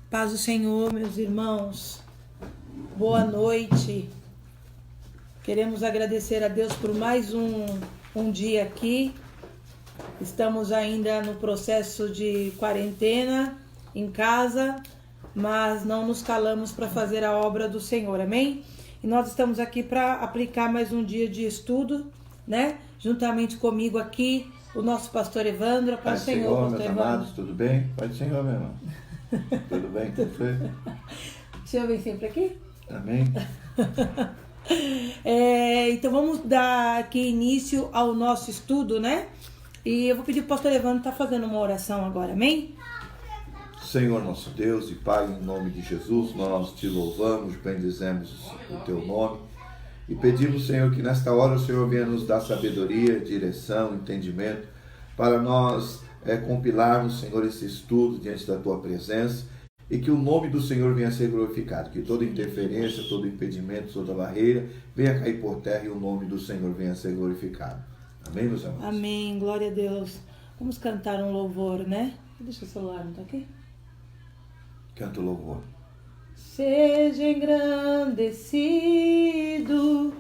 Paz do Senhor, meus irmãos. Boa noite. Queremos agradecer a Deus por mais um dia aqui. Estamos ainda no processo de quarentena em casa, mas não nos calamos para fazer a obra do Senhor, amém? E nós estamos aqui para aplicar mais um dia de estudo, né? Juntamente comigo aqui, o nosso pastor Evandro. Paz do Senhor, meus amados, tudo bem? Paz do Senhor, meu irmão. Tudo bem com você? O Senhor vem sempre aqui? Amém. Então vamos dar aqui início ao nosso estudo, né? E eu vou pedir para o pastor Evandro estar fazendo uma oração agora, amém? Senhor nosso Deus e Pai, em nome de Jesus, nós te louvamos, bendizemos o teu nome e pedimos, Senhor, que nesta hora o Senhor venha nos dar sabedoria, direção, entendimento, para nós compilarmos, Senhor, esse estudo diante da tua presença e que o nome do Senhor venha a ser glorificado, que toda interferência, todo impedimento, toda barreira venha cair por terra e o nome do Senhor venha a ser glorificado. Amém, meus amados? Amém, glória a Deus. Vamos cantar um louvor, né? Deixa o celular, não tá aqui? Canta o louvor. Seja engrandecido,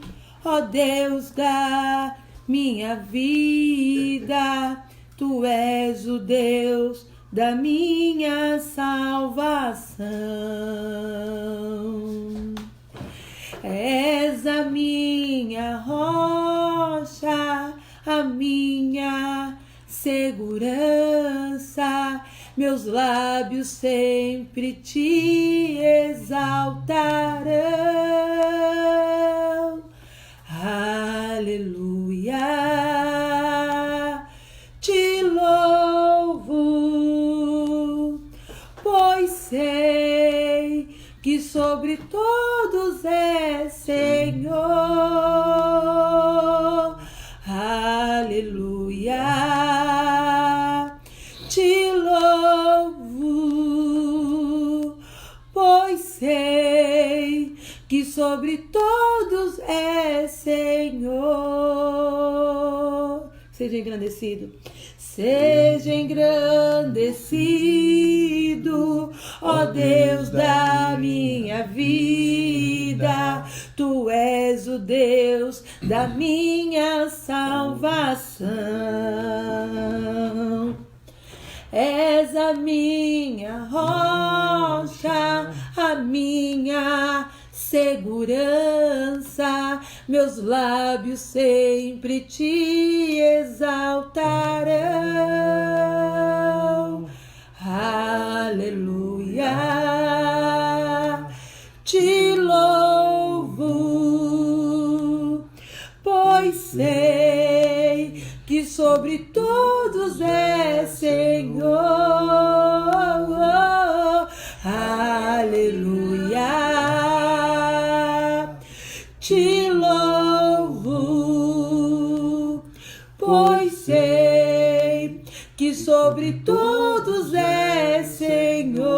ó Deus da minha vida, Tu és o Deus da minha salvação. És a minha rocha, a minha segurança, meus lábios sempre te exaltarão. Aleluia, te louvo, pois sei que sobre todos é Senhor. Aleluia, te louvo, pois sei que sobre todos é Senhor. Seja engrandecido. Seja engrandecido, ó Deus da minha vida, Tu és o Deus da minha salvação. És a minha rocha, a minha segurança, meus lábios sempre te exaltarão. Aleluia, te louvo, pois sei que sobre todos é Senhor. Aleluia, te louvo, pois sei que sobre todos é Senhor.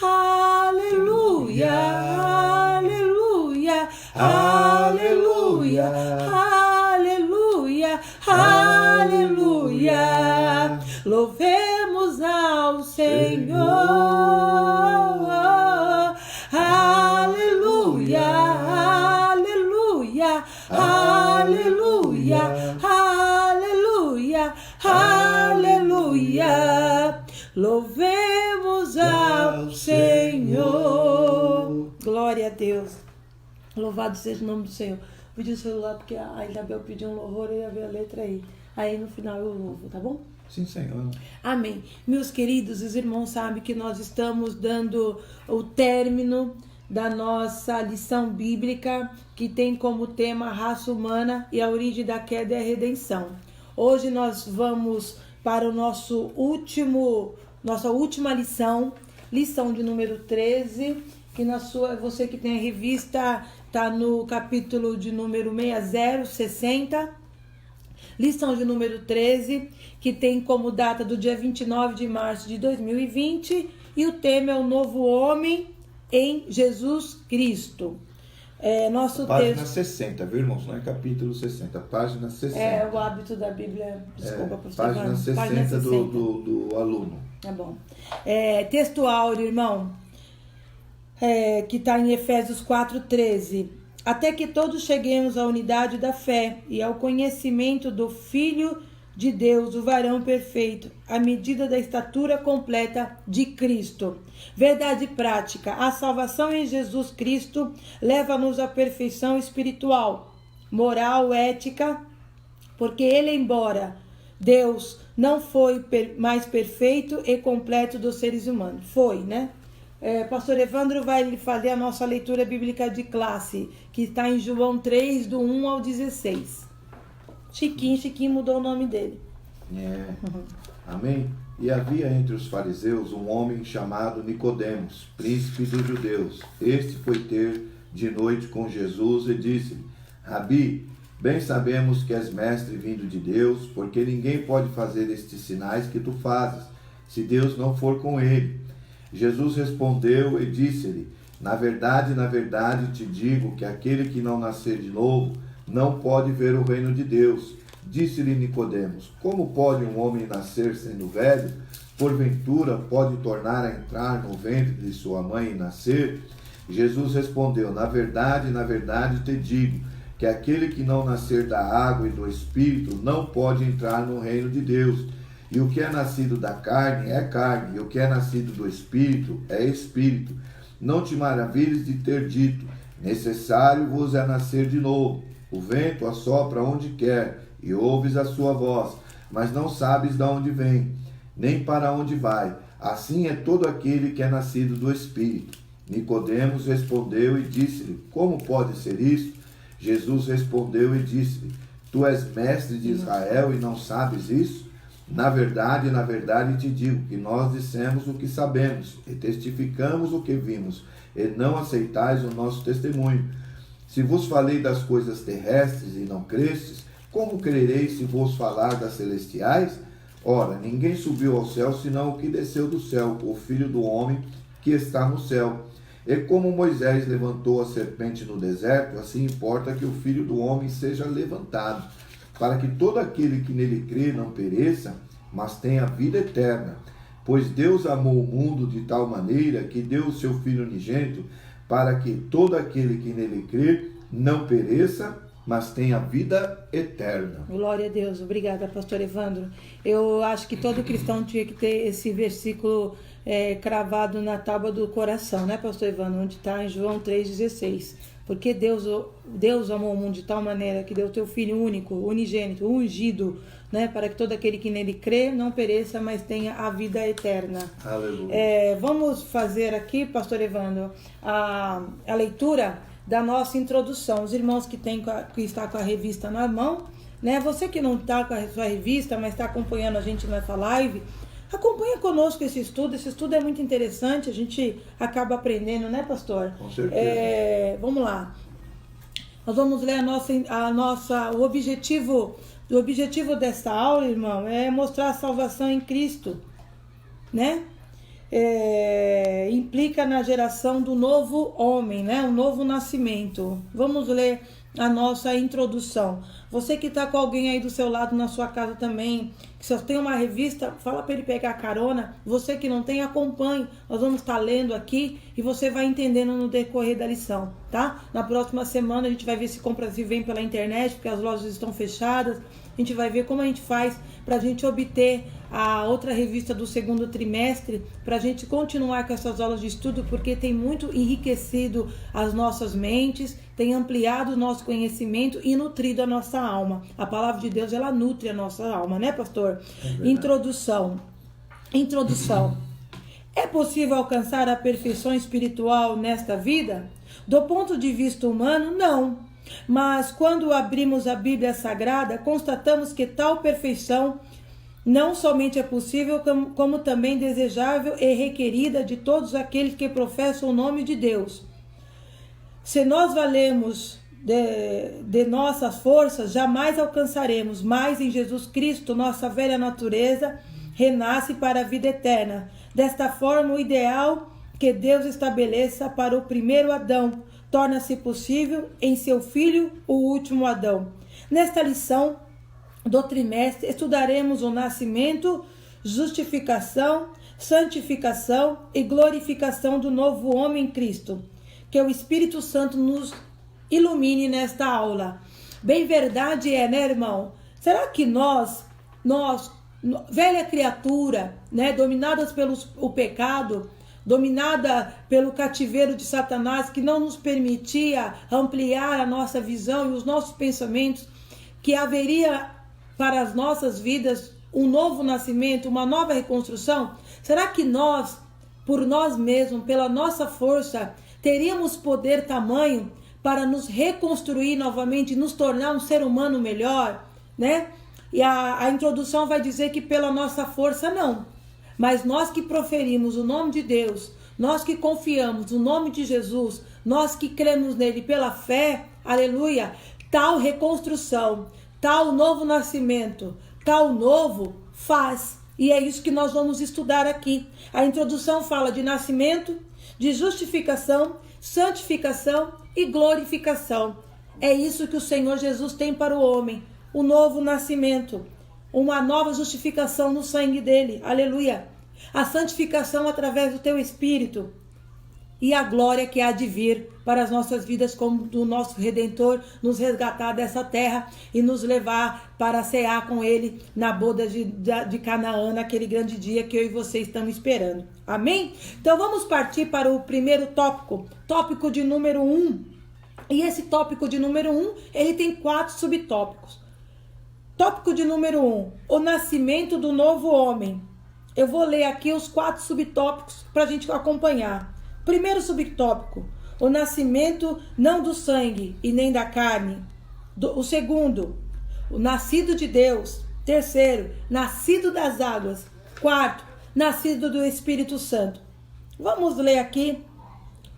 Aleluia, aleluia, aleluia, aleluia, aleluia. Louvemos ao Senhor. Aleluia, aleluia, aleluia, aleluia, aleluia. Louvemos ao Senhor. Glória a Deus. Louvado seja o nome do Senhor. Vou pedir o celular porque a Isabel pediu um louvor e eu ia ver a letra aí. Aí no final eu louvo, tá bom? Sim, Senhor. Amém. Meus queridos, os irmãos sabem que nós estamos dando o término da nossa lição bíblica, que tem como tema a raça humana e a origem da queda e a redenção. Hoje nós vamos para o nossa última lição, lição de número 13, que você que tem a revista, está no capítulo de número 60, lição de número 13, que tem como data do dia 29 de março de 2020, e o tema é o novo homem em Jesus Cristo. Nosso Página texto... 60, viu, irmãos? Não é capítulo 60, página 60. É o hábito da Bíblia. Desculpa, professor. Página 60 do aluno. Tá bom. Texto áureo, irmão, que está em Efésios 4:13. Até que todos cheguemos à unidade da fé e ao conhecimento do Filho de Deus, o varão perfeito, à medida da estatura completa de Cristo. Verdade prática: a salvação em Jesus Cristo leva-nos à perfeição espiritual, moral, ética, porque ele, embora Deus, não foi mais perfeito e completo dos seres humanos. Foi, né? Pastor Evandro vai fazer a nossa leitura bíblica de classe, que está em João 3, do 1 ao 16. Chiquinho mudou o nome dele. Amém? E havia entre os fariseus um homem chamado Nicodemos, príncipe dos judeus. Este foi ter de noite com Jesus e disse-lhe: Rabi, bem sabemos que és mestre vindo de Deus, porque ninguém pode fazer estes sinais que tu fazes, se Deus não for com ele. Jesus respondeu e disse-lhe: na verdade te digo que aquele que não nascer de novo não pode ver o reino de Deus. Disse-lhe Nicodemos: como pode um homem nascer sendo velho? Porventura pode tornar a entrar no ventre de sua mãe e nascer? Jesus respondeu: na verdade te digo que aquele que não nascer da água e do Espírito não pode entrar no reino de Deus. E o que é nascido da carne é carne, e o que é nascido do Espírito é Espírito. Não te maravilhes de ter dito: necessário vos é nascer de novo. O vento assopra onde quer, e ouves a sua voz, mas não sabes de onde vem, nem para onde vai. Assim é todo aquele que é nascido do Espírito. Nicodemos respondeu e disse-lhe: como pode ser isso? Jesus respondeu e disse-lhe: tu és mestre de Israel e não sabes isso? Na verdade te digo que nós dissemos o que sabemos e testificamos o que vimos, e não aceitais o nosso testemunho. Se vos falei das coisas terrestres e não crestes, como crereis se vos falar das celestiais? Ora, ninguém subiu ao céu senão o que desceu do céu, o Filho do homem que está no céu. E como Moisés levantou a serpente no deserto, assim importa que o Filho do homem seja levantado, para que todo aquele que nele crê não pereça, mas tenha vida eterna. Pois Deus amou o mundo de tal maneira que deu o seu Filho unigênito, para que todo aquele que nele crê não pereça, mas tenha vida eterna. Glória a Deus. Obrigada, pastor Evandro. Eu acho que todo cristão tinha que ter esse versículo cravado na tábua do coração, né, pastor Evandro? Onde está em João 3,16. Porque Deus amou o mundo de tal maneira que deu o teu Filho único, unigênito, ungido, né, para que todo aquele que nele crê não pereça, mas tenha a vida eterna. Aleluia. Vamos fazer aqui, pastor Evandro, a leitura da nossa introdução. Os irmãos que está com a revista na mão, né? Você que não está com a sua revista, mas está acompanhando a gente nessa live, acompanha conosco esse estudo. Esse estudo é muito interessante, a gente acaba aprendendo, né, pastor? Com certeza. Vamos lá. Nós vamos ler o objetivo dessa aula, irmão, é mostrar a salvação em Cristo, né? Implica na geração do novo homem, né? Um novo nascimento. Vamos ler a nossa introdução. Você que está com alguém aí do seu lado na sua casa também, que só tem uma revista, fala para ele pegar carona. Você que não tem, acompanhe. Nós vamos estar lendo aqui e você vai entendendo no decorrer da lição, tá? Na próxima semana a gente vai ver se vem pela internet, porque as lojas estão fechadas. A gente vai ver como a gente faz para a gente obter a outra revista do segundo trimestre, para a gente continuar com essas aulas de estudo, porque tem muito enriquecido as nossas mentes, tem ampliado o nosso conhecimento e nutrido a nossa alma. A palavra de Deus, ela nutre a nossa alma, né, pastor? Introdução. É possível alcançar a perfeição espiritual nesta vida? Do ponto de vista humano, não. Mas quando abrimos a Bíblia Sagrada, constatamos que tal perfeição não somente é possível, como também desejável e requerida de todos aqueles que professam o nome de Deus. Se nós valemos de nossas forças, jamais alcançaremos, mas em Jesus Cristo, nossa velha natureza renasce para a vida eterna. Desta forma, o ideal que Deus estabeleça para o primeiro Adão torna-se possível em seu Filho, o último Adão. Nesta lição do trimestre, estudaremos o nascimento, justificação, santificação e glorificação do novo homem em Cristo. Que o Espírito Santo nos ilumine nesta aula. Bem verdade é, né, irmão? Será que nós, velha criatura, né, dominadas pelo pecado, dominada pelo cativeiro de Satanás, que não nos permitia ampliar a nossa visão e os nossos pensamentos, que haveria para as nossas vidas um novo nascimento, uma nova reconstrução? Será que nós, por nós mesmos, pela nossa força, teríamos poder tamanho para nos reconstruir novamente, nos tornar um ser humano melhor, né? E a introdução vai dizer que pela nossa força não, mas nós que proferimos o nome de Deus, nós que confiamos no nome de Jesus, nós que cremos nele pela fé, aleluia, tal reconstrução, tal novo nascimento, tal novo faz. E é isso que nós vamos estudar aqui. A introdução fala de nascimento, de justificação, santificação e glorificação. É isso que o Senhor Jesus tem para o homem, o novo nascimento, uma nova justificação no sangue dele, aleluia. A santificação através do teu Espírito e a glória que há de vir para as nossas vidas, como do nosso Redentor nos resgatar dessa terra e nos levar para cear com ele na boda de Canaã, naquele grande dia que eu e você estamos esperando. Amém? Então vamos partir para o primeiro tópico de número 1. E esse tópico de número 1, ele tem 4 subtópicos. Tópico de número 1, o nascimento do novo homem. Eu vou ler aqui os 4 subtópicos para a gente acompanhar. Primeiro subtópico, o nascimento não do sangue e nem da carne. O segundo, o nascido de Deus. Terceiro, nascido das águas. Quarto, nascido do Espírito Santo. Vamos ler aqui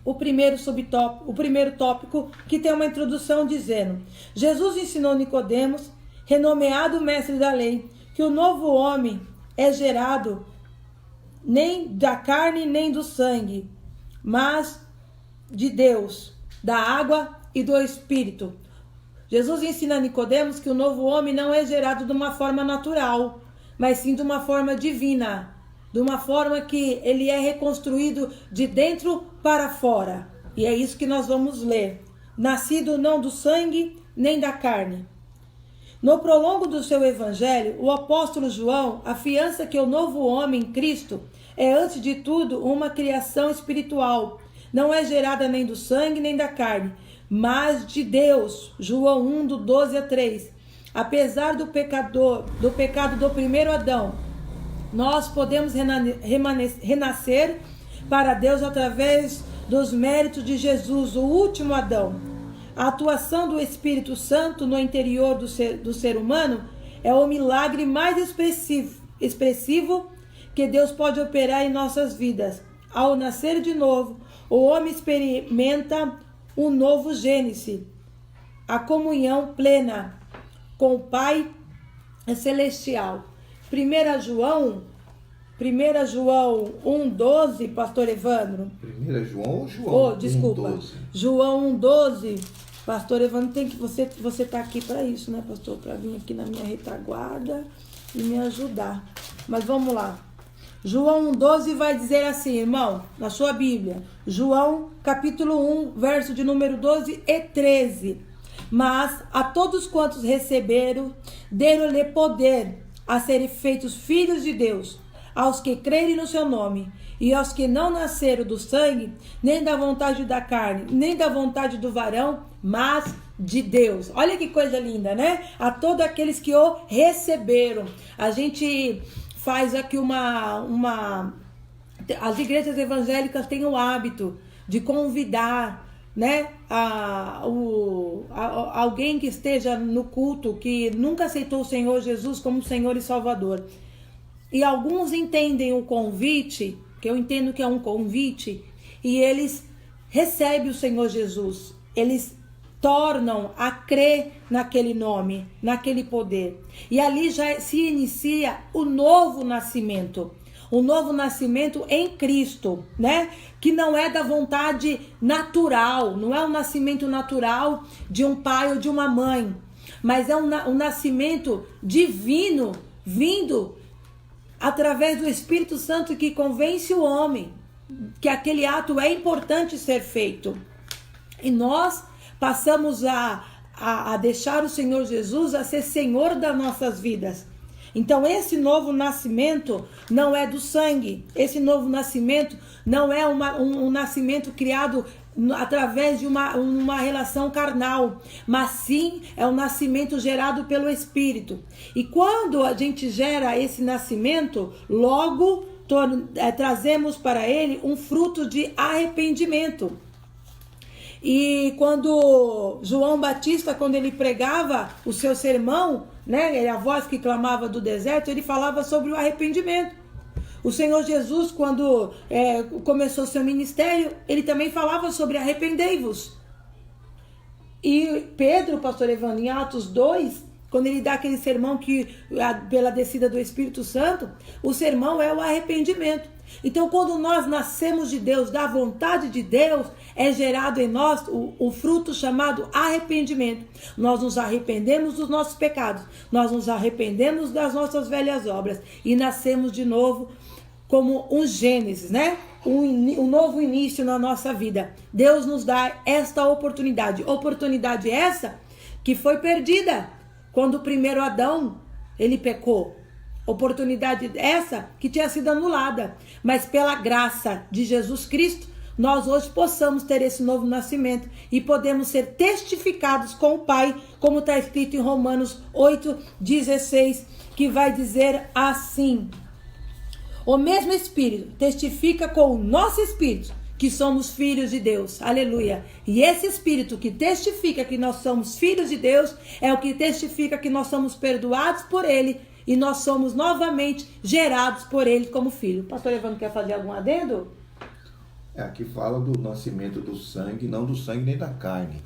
o primeiro subtópico, o primeiro tópico, que tem uma introdução dizendo: Jesus ensinou Nicodemos, renomeado mestre da lei, que o novo homem é gerado nem da carne nem do sangue, mas de Deus, da água e do Espírito. Jesus ensina a Nicodemos que o novo homem não é gerado de uma forma natural, mas sim de uma forma divina, de uma forma que ele é reconstruído de dentro para fora. E é isso que nós vamos ler. Nascido não do sangue nem da carne. No prolongo do seu evangelho, o apóstolo João afiança que o novo homem, Cristo, é antes de tudo uma criação espiritual. Não é gerada nem do sangue nem da carne, mas de Deus. João 1, do 12 a 3. Apesar do pecado do primeiro Adão, nós podemos renascer para Deus através dos méritos de Jesus, o último Adão. A atuação do Espírito Santo no interior do ser humano é o milagre mais expressivo que Deus pode operar em nossas vidas. Ao nascer de novo, o homem experimenta um novo Gênesis, a comunhão plena com o Pai Celestial. 1 João 1,12, pastor Evandro. 1 João ou João? Desculpa. 1,12. João 1,12. Pastor Evandro, tem que você tá aqui para isso, né, pastor? Para vir aqui na minha retaguarda e me ajudar. Mas vamos lá. João 1,12 vai dizer assim, irmão, na sua Bíblia. João, capítulo 1, verso de número 12 e 13. Mas a todos quantos receberam, deram-lhe poder a serem feitos filhos de Deus, aos que crerem no seu nome, e aos que não nasceram do sangue, nem da vontade da carne, nem da vontade do varão, mas de Deus. Olha que coisa linda, né? A todos aqueles que o receberam. A gente faz aqui as igrejas evangélicas têm o hábito de convidar, né, alguém que esteja no culto, que nunca aceitou o Senhor Jesus como Senhor e Salvador. E alguns entendem o convite, que eu entendo que é um convite, e eles recebem o Senhor Jesus. Eles tornam a crer naquele nome, naquele poder. E ali já se inicia o novo nascimento. um novo nascimento em Cristo, né? Que não é da vontade natural, não é um nascimento natural de um pai ou de uma mãe, mas é um nascimento divino, vindo através do Espírito Santo, que convence o homem que aquele ato é importante ser feito. E nós passamos a deixar o Senhor Jesus a ser Senhor das nossas vidas. Então esse novo nascimento não é do sangue, esse novo nascimento não é um nascimento criado através de uma relação carnal, mas sim é um nascimento gerado pelo Espírito. E quando a gente gera esse nascimento, logo trazemos para ele um fruto de arrependimento. E quando João Batista, quando ele pregava o seu sermão, né, a voz que clamava do deserto, ele falava sobre o arrependimento. O Senhor Jesus, quando começou seu ministério, ele também falava sobre arrependei-vos. E Pedro, pastor Evandro, em Atos 2, quando ele dá aquele sermão pela descida do Espírito Santo, o sermão é o arrependimento. Então, quando nós nascemos de Deus, da vontade de Deus, é gerado em nós o fruto chamado arrependimento. Nós nos arrependemos dos nossos pecados, nós nos arrependemos das nossas velhas obras e nascemos de novo como um Gênesis, né? Um novo início na nossa vida. Deus nos dá esta oportunidade essa que foi perdida quando o primeiro Adão, ele pecou. Oportunidade essa que tinha sido anulada, mas pela graça de Jesus Cristo, nós hoje possamos ter esse novo nascimento e podemos ser testificados com o Pai, como está escrito em Romanos 8,16, que vai dizer assim: o mesmo Espírito testifica com o nosso Espírito que somos filhos de Deus, aleluia. E esse Espírito que testifica que nós somos filhos de Deus é o que testifica que nós somos perdoados por Ele e nós somos novamente gerados por Ele como filho. Pastor Evandro, quer fazer algum adendo? Aqui fala do nascimento do sangue, não do sangue nem da carne.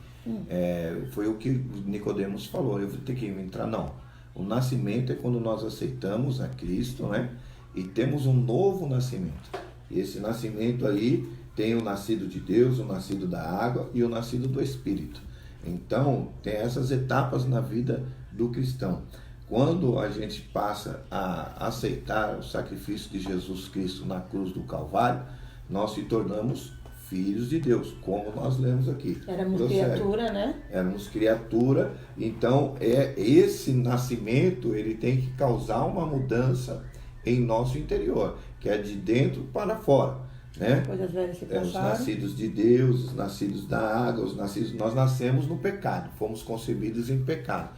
Foi o que Nicodemos falou, eu vou ter que entrar, não. O nascimento é quando nós aceitamos a Cristo, né? E temos um novo nascimento. E esse nascimento aí tem o nascido de Deus, o nascido da água e o nascido do Espírito. Então, tem essas etapas na vida do cristão. Quando a gente passa a aceitar o sacrifício de Jesus Cristo na cruz do Calvário, nós se tornamos filhos de Deus, como nós lemos aqui. Éramos criatura, né? Éramos criatura, então esse nascimento, ele tem que causar uma mudança em nosso interior, que é de dentro para fora, né? Coisas velhas se passaram. Os nascidos de Deus, os nascidos da água, nós nascemos no pecado, fomos concebidos em pecado,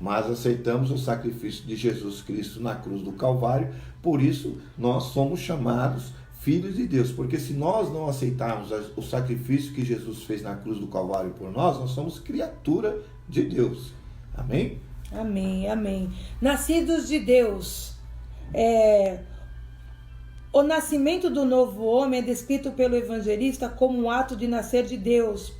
mas aceitamos o sacrifício de Jesus Cristo na cruz do Calvário, por isso nós somos chamados filhos de Deus, porque se nós não aceitarmos o sacrifício que Jesus fez na cruz do Calvário por nós somos criatura de Deus. Amém? Amém, amém. Nascidos de Deus. O nascimento do novo homem é descrito pelo evangelista como um ato de nascer de Deus.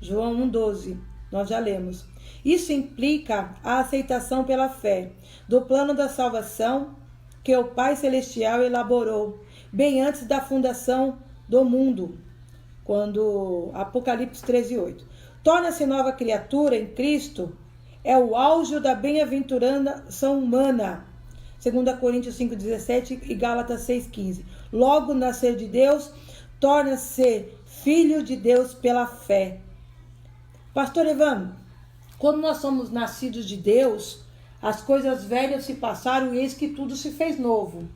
João 1,12, nós já lemos. Isso implica a aceitação pela fé do plano da salvação que o Pai Celestial elaborou bem antes da fundação do mundo, quando Apocalipse 13:8. Torna-se nova criatura em Cristo é o auge da bem-aventurança humana. 2 Coríntios 5,17 e Gálatas 6,15. Logo, nascer de Deus torna-se filho de Deus pela fé. Pastor Evandro, quando nós somos nascidos de Deus, as coisas velhas se passaram e eis que tudo se fez novo.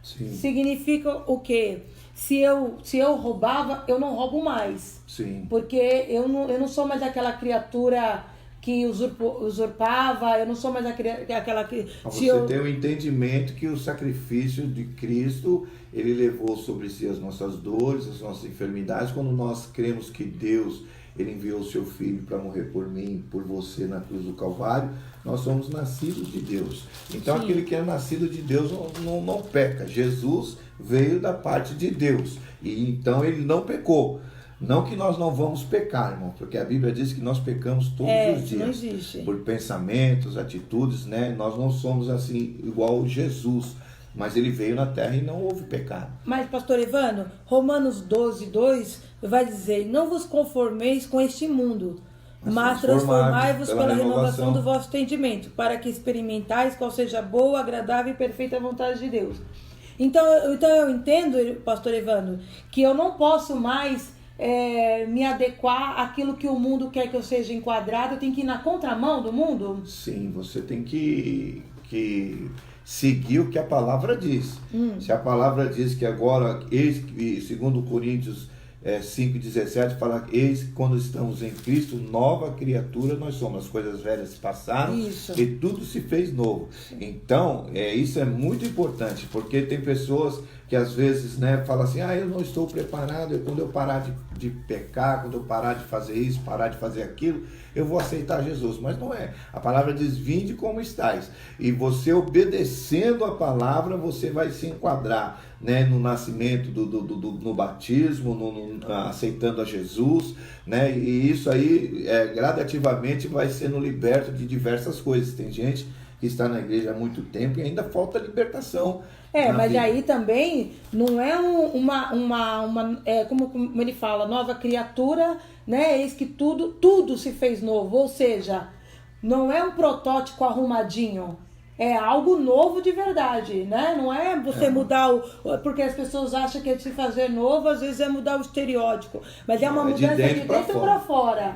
Sim. Significa o quê? Se eu roubava, eu não roubo mais. Sim. Porque eu não sou mais aquela criatura que usurpava, eu não sou mais aquela que... Você tem o entendimento que o sacrifício de Cristo, ele levou sobre si as nossas dores, as nossas enfermidades. Quando nós cremos que Deus, ele enviou o seu Filho para morrer por mim, por você na cruz do Calvário, nós somos nascidos de Deus. Então, Sim. Aquele que é nascido de Deus não peca. Jesus veio da parte de Deus e então ele não pecou. Não que nós não vamos pecar, irmão, porque a Bíblia diz que nós pecamos todos os dias. Não existe. Por pensamentos, atitudes, né? Nós não somos assim igual Jesus. mas ele veio na terra e não houve pecado. Mas, pastor Evandro, Romanos 12:2 vai dizer: não vos conformeis com este mundo, mas transformai-vos pela renovação do vosso entendimento, para que experimentais qual seja a boa, agradável e perfeita vontade de Deus. Então eu entendo, pastor Evandro, que eu não posso mais me adequar àquilo que o mundo quer que eu seja enquadrado. Eu tenho que ir na contramão do mundo? Sim, você tem que seguir o que a palavra diz. Se a palavra diz que agora, segundo Coríntios 5,17, fala: eis que quando estamos em Cristo, nova criatura nós somos. As coisas velhas passaram. Isso. E tudo se fez novo. Então, isso é muito importante, porque tem pessoas que às vezes, falam assim: eu não estou preparado, quando eu parar de pecar, quando eu parar de fazer isso, parar de fazer aquilo, eu vou aceitar Jesus. Mas não é. A palavra diz: vinde como estáis. E você obedecendo a palavra, você vai se enquadrar, no nascimento, no batismo, aceitando a Jesus, e isso aí gradativamente vai sendo liberto de diversas coisas. Tem gente que está na igreja há muito tempo e ainda falta libertação. Mas vida. Aí também não é como ele fala, nova criatura, eis que tudo se fez novo, ou seja, não é um protótipo arrumadinho. É algo novo de verdade, Não é você mudar porque as pessoas acham que se fazer novo, às vezes é mudar o estereótipo. Mas é uma mudança de dentro para fora.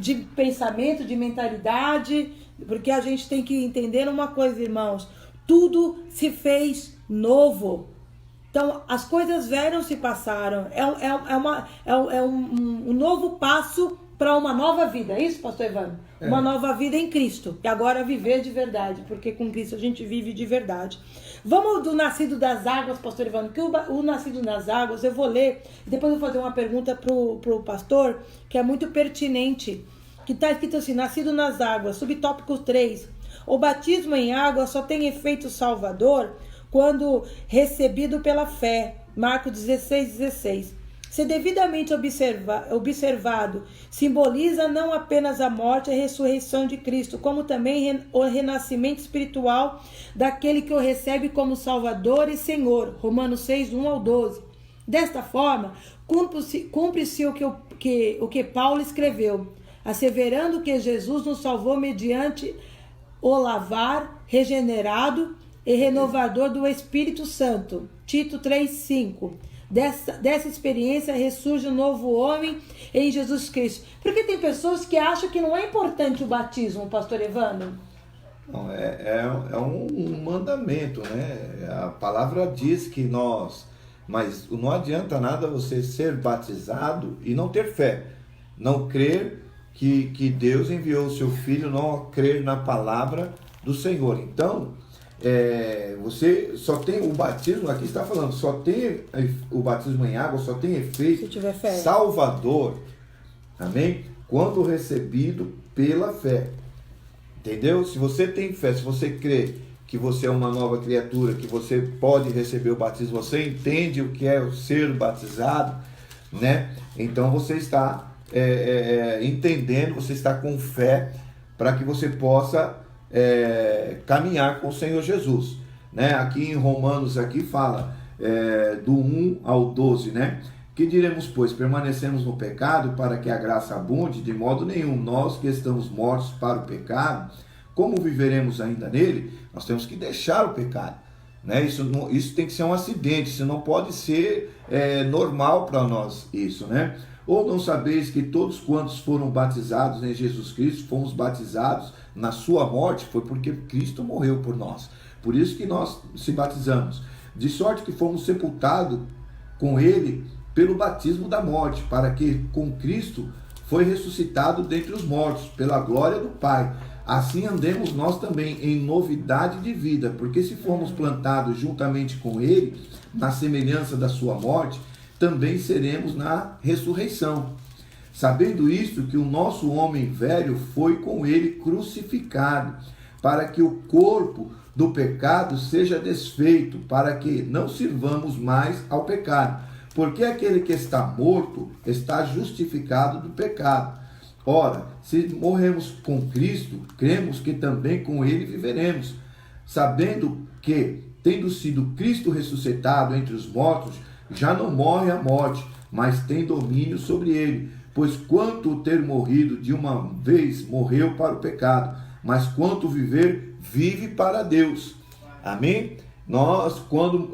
De pensamento, de mentalidade. Porque a gente tem que entender uma coisa, irmãos. Tudo se fez novo. Então, as coisas velhas se passaram. É um novo passo para uma nova vida. É isso, pastor Evandro? Uma nova vida em Cristo. E agora viver de verdade, porque com Cristo a gente vive de verdade. Vamos do nascido das águas, pastor Evandro, que o nascido das águas, eu vou ler, e depois eu vou fazer uma pergunta pro pastor, que é muito pertinente, que está escrito assim: nascido nas águas, subtópico 3. O batismo em água só tem efeito salvador quando recebido pela fé. Marcos 16:16. Se devidamente observado, simboliza não apenas a morte e a ressurreição de Cristo, como também o renascimento espiritual daquele que o recebe como Salvador e Senhor. Romanos 6:1-12. Desta forma, cumpre-se o que Paulo escreveu, asseverando que Jesus nos salvou mediante o lavar regenerado e renovador do Espírito Santo. Tito 3:5. Dessa experiência ressurge um novo homem em Jesus Cristo. Porque tem pessoas que acham que não é importante o batismo, pastor Evandro. Não, é um mandamento, A palavra diz que mas não adianta nada você ser batizado e não ter fé, não crer que Deus enviou o seu Filho, não crer na palavra do Senhor. Então, você só tem o batismo, aqui está falando, só tem o batismo em água, só tem efeito salvador, amém? Quando recebido pela fé, entendeu? Se você tem fé, se você crê que você é uma nova criatura, que você pode receber o batismo, você entende o que é o ser batizado, Então você está entendendo, você está com fé para que você possa caminhar com o Senhor Jesus, Aqui em Romanos aqui fala do 1-12, Que diremos, pois, permanecemos no pecado para que a graça abunde? De modo nenhum. Nós que estamos mortos para o pecado, como viveremos ainda nele? Nós temos que deixar o pecado, Isso tem que ser um acidente, isso não pode ser normal para nós, isso, Ou não sabeis que todos quantos foram batizados em Jesus Cristo, fomos batizados na sua morte? Foi porque Cristo morreu por nós. Por isso que nós se batizamos. De sorte que fomos sepultados com ele pelo batismo da morte, para que com Cristo foi ressuscitado dentre os mortos, pela glória do Pai. Assim andemos nós também em novidade de vida, porque se formos plantados juntamente com ele, na semelhança da sua morte, também seremos na ressurreição. Sabendo isto, que o nosso homem velho foi com ele crucificado, para que o corpo do pecado seja desfeito, para que não sirvamos mais ao pecado. Porque aquele que está morto está justificado do pecado. Ora, se morremos com Cristo, cremos que também com ele viveremos, sabendo que tendo sido Cristo ressuscitado entre os mortos, já não morre a morte, mas tem domínio sobre ele. Pois quanto ter morrido de uma vez, morreu para o pecado, mas quanto viver, vive para Deus. Amém? Nós, quando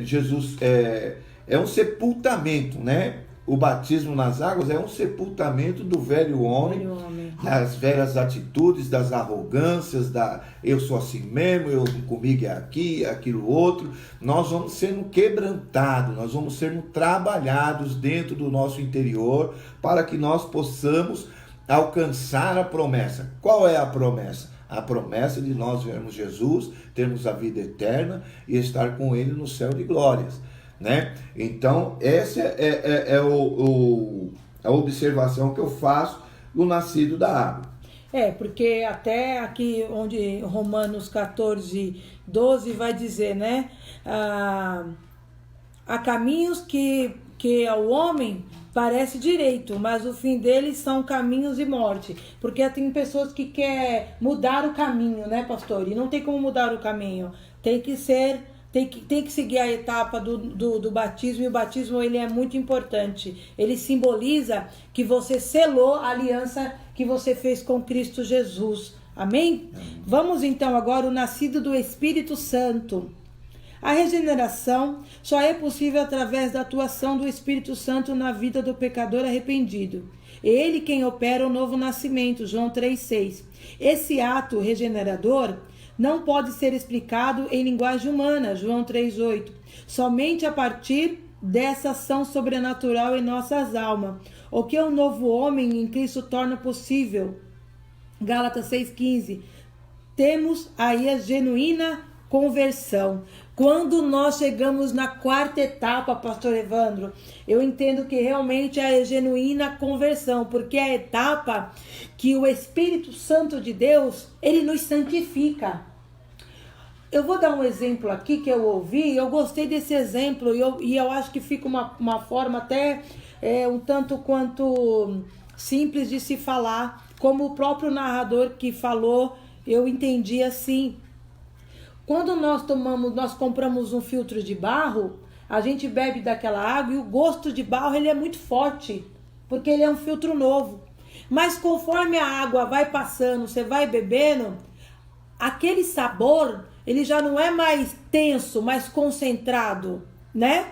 Jesus é um sepultamento, né? O batismo nas águas é um sepultamento do velho homem, das velhas atitudes, das arrogâncias, eu sou assim mesmo, comigo é aqui, aquilo outro. Nós vamos sendo quebrantados, nós vamos sendo trabalhados dentro do nosso interior para que nós possamos alcançar a promessa. Qual é a promessa? A promessa de nós vermos Jesus, termos a vida eterna e estar com Ele no céu de glórias. Né? Então, essa é a observação que eu faço do nascido da água. Porque até aqui onde Romanos 14, 12 vai dizer, né? Há caminhos que ao homem parece direito, mas o fim deles são caminhos de morte. Porque tem pessoas que querem mudar o caminho, né, pastor? E não tem como mudar o caminho. Tem que seguir a etapa do batismo, e o batismo ele é muito importante. Ele simboliza que você selou a aliança que você fez com Cristo Jesus. Amém? Vamos então agora o nascido do Espírito Santo. A regeneração só é possível através da atuação do Espírito Santo na vida do pecador arrependido. Ele quem opera o novo nascimento, João 3,6. Esse ato regenerador não pode ser explicado em linguagem humana, João 3,8. Somente a partir dessa ação sobrenatural em nossas almas, o que o novo homem em Cristo torna possível. Gálatas 6,15. Temos aí a genuína conversão. Quando nós chegamos na quarta etapa, pastor Evandro, eu entendo que realmente é a genuína conversão, porque é a etapa que o Espírito Santo de Deus, ele nos santifica. Eu vou dar um exemplo aqui que eu ouvi, eu gostei desse exemplo e eu acho que fica uma forma até um tanto quanto simples de se falar, como o próprio narrador que falou, eu entendi assim. Quando nós compramos um filtro de barro, a gente bebe daquela água e o gosto de barro ele é muito forte, porque ele é um filtro novo. Mas conforme a água vai passando, você vai bebendo, aquele sabor, ele já não é mais tenso, mais concentrado, né?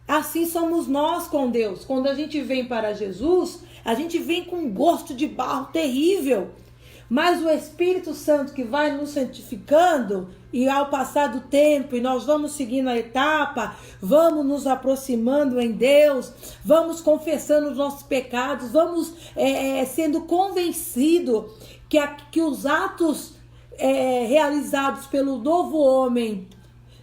Assim somos nós com Deus. Quando a gente vem para Jesus, a gente vem com um gosto de barro terrível. Mas o Espírito Santo que vai nos santificando, e ao passar do tempo, e nós vamos seguindo a etapa, vamos nos aproximando em Deus, vamos confessando os nossos pecados, vamos sendo convencidos que os atos realizados pelo novo homem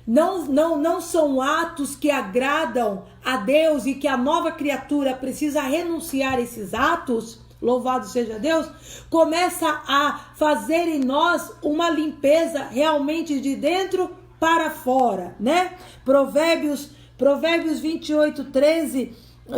não são atos que agradam a Deus e que a nova criatura precisa renunciar a esses atos. Louvado seja Deus, começa a fazer em nós uma limpeza realmente de dentro para fora, né? Provérbios 28:13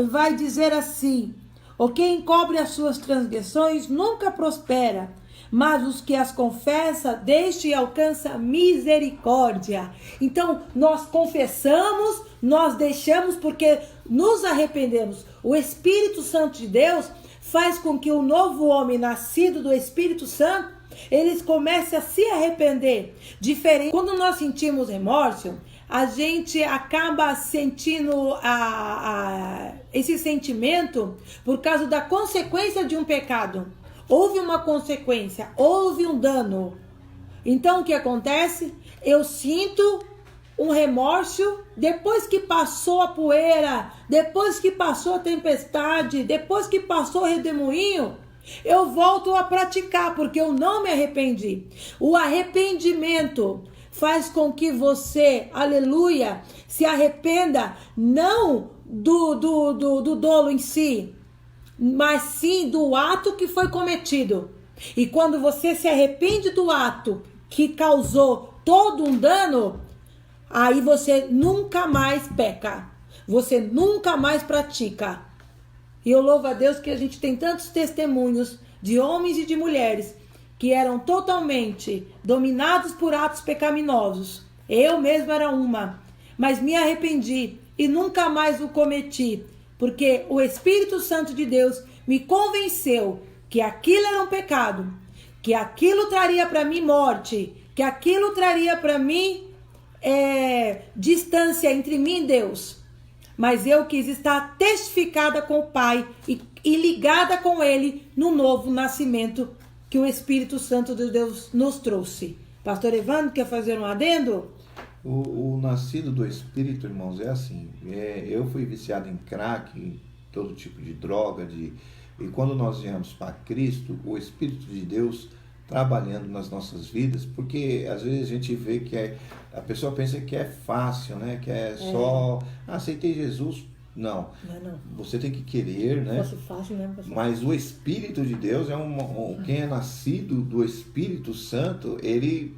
vai dizer assim: o que encobre as suas transgressões nunca prospera, mas os que as confessa, deste e alcança misericórdia. Então, nós confessamos, nós deixamos porque nos arrependemos. O Espírito Santo de Deus faz com que o novo homem nascido do Espírito Santo, eles comecem a se arrepender. Diferente. Quando nós sentimos remorso, a gente acaba sentindo esse sentimento por causa da consequência de um pecado. Houve uma consequência, houve um dano. Então o que acontece? Eu sinto um remorso, depois que passou a poeira, depois que passou a tempestade, depois que passou o redemoinho, eu volto a praticar, porque eu não me arrependi. O arrependimento faz com que você, aleluia, se arrependa não do dolo em si, mas sim do ato que foi cometido. E quando você se arrepende do ato que causou todo um dano, aí você nunca mais peca, você nunca mais pratica. E eu louvo a Deus que a gente tem tantos testemunhos de homens e de mulheres que eram totalmente dominados por atos pecaminosos. Eu mesma era uma, mas me arrependi e nunca mais o cometi, porque o Espírito Santo de Deus me convenceu que aquilo era um pecado, que aquilo traria para mim morte, que aquilo traria para mim distância entre mim e Deus. Mas eu quis estar testificada com o Pai e ligada com Ele no novo nascimento que o Espírito Santo de Deus nos trouxe. Pastor Evandro, quer fazer um adendo? O nascido do Espírito, irmãos, é assim. Eu fui viciado em crack, todo tipo de droga, e quando nós viemos para Cristo, o Espírito de Deus trabalhando nas nossas vidas, porque às vezes a gente vê que a pessoa pensa que é fácil, né? Que é só, aceitei Jesus. Não. Você tem que querer, né? Fosse fácil, né, pastor? Mas o Espírito de Deus quem é nascido do Espírito Santo, ele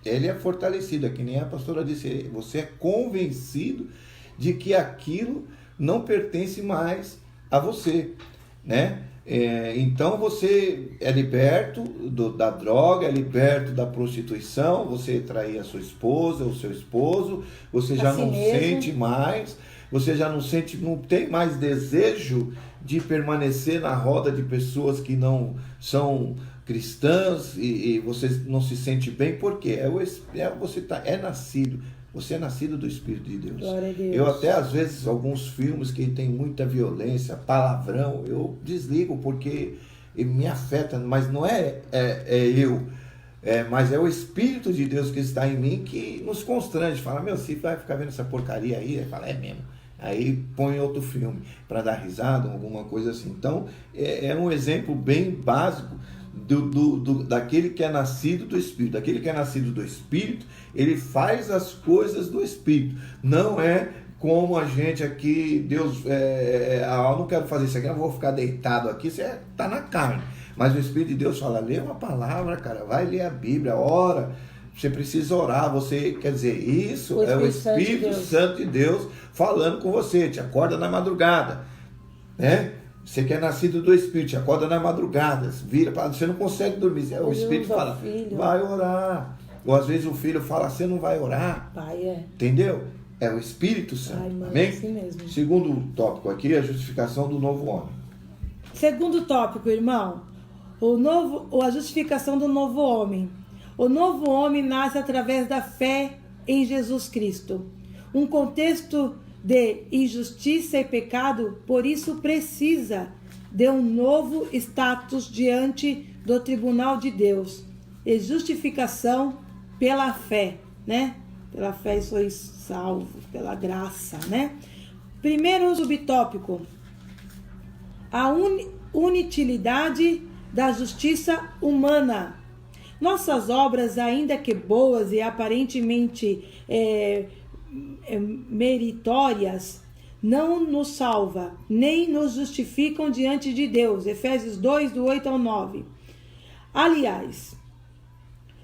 é fortalecido. É que nem a pastora disse, você é convencido de que aquilo não pertence mais a você, né? Então você é liberto da droga, é liberto da prostituição, você trair a sua esposa, o seu esposo, você já não sente mais, você já não tem mais desejo de permanecer na roda de pessoas que não são cristãs e você não se sente bem, porque você é nascido do Espírito de Deus. Glória a Deus. Eu até, às vezes, alguns filmes que tem muita violência, palavrão, eu desligo porque me afeta, mas não eu, mas é o Espírito de Deus que está em mim que nos constrange. Fala, meu, se vai ficar vendo essa porcaria aí, fala, é mesmo. Aí põe outro filme para dar risada, alguma coisa assim. Então, é um exemplo bem básico daquele que é nascido do Espírito. Daquele que é nascido do Espírito, ele faz as coisas do Espírito. Não é como a gente aqui, Deus, eu não quero fazer isso aqui, eu vou ficar deitado aqui, você está na carne. Mas o Espírito de Deus fala, lê uma palavra, cara, vai ler a Bíblia, ora, você precisa orar, quer dizer, isso é o Espírito Santo de Deus falando com você, te acorda na madrugada, né? Você que é nascido do Espírito, te acorda na madrugada, você não consegue dormir, o Espírito fala, vai orar. Ou às vezes o filho fala, você não vai orar. Pai, entendeu? É o Espírito Santo. Ai, mãe, amém? Assim mesmo. Segundo tópico aqui, a justificação do novo homem. Segundo tópico, irmão, a justificação do novo homem. O novo homem nasce através da fé em Jesus Cristo. Um contexto de injustiça e pecado, por isso precisa de um novo status diante do tribunal de Deus. E justificação pela fé, né? Pela fé sois salvos, pela graça, né? Primeiro subtópico, a inutilidade da justiça humana. Nossas obras, ainda que boas e aparentemente meritórias, não nos salva, nem nos justificam diante de Deus. Efésios 2, do 8 ao 9. Aliás,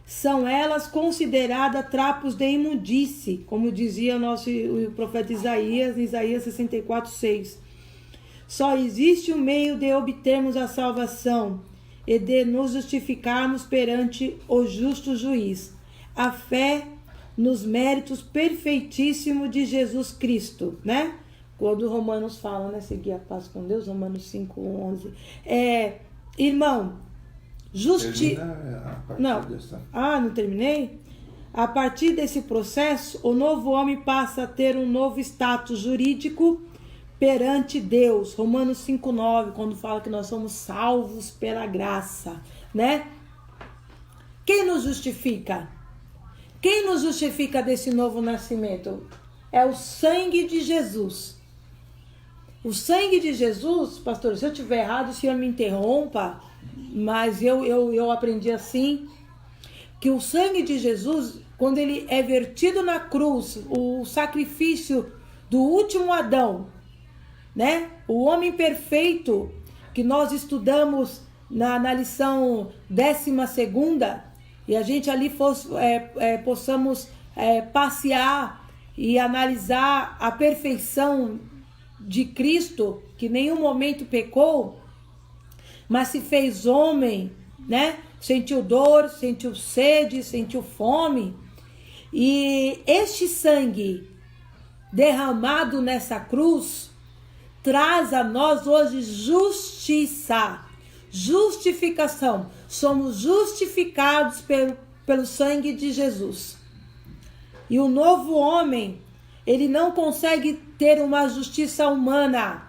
são elas consideradas trapos de imundície, como dizia o profeta Isaías, em Isaías 64, 6. Só existe um meio de obtermos a salvação e de nos justificarmos perante o justo juiz. A fé nos méritos perfeitíssimos de Jesus Cristo, né? Quando Romanos fala, né? Seguir a paz com Deus, Romanos 5, 11. Irmão, não terminei? A partir desse processo, o novo homem passa a ter um novo status jurídico perante Deus. Romanos 5:9, quando fala que nós somos salvos pela graça, né? Quem nos justifica? Quem nos justifica desse novo nascimento? É o sangue de Jesus. O sangue de Jesus, pastor, se eu estiver errado, o senhor me interrompa, mas eu aprendi assim, que o sangue de Jesus, quando ele é vertido na cruz, o sacrifício do último Adão, né? O homem perfeito, que nós estudamos na lição 12ª, e a gente ali possamos passear e analisar a perfeição de Cristo, que em nenhum momento pecou, mas se fez homem, né? Sentiu dor, sentiu sede, sentiu fome. E este sangue derramado nessa cruz traz a nós hoje justiça, justificação. Somos justificados pelo sangue de Jesus. E o novo homem, ele não consegue ter uma justiça humana.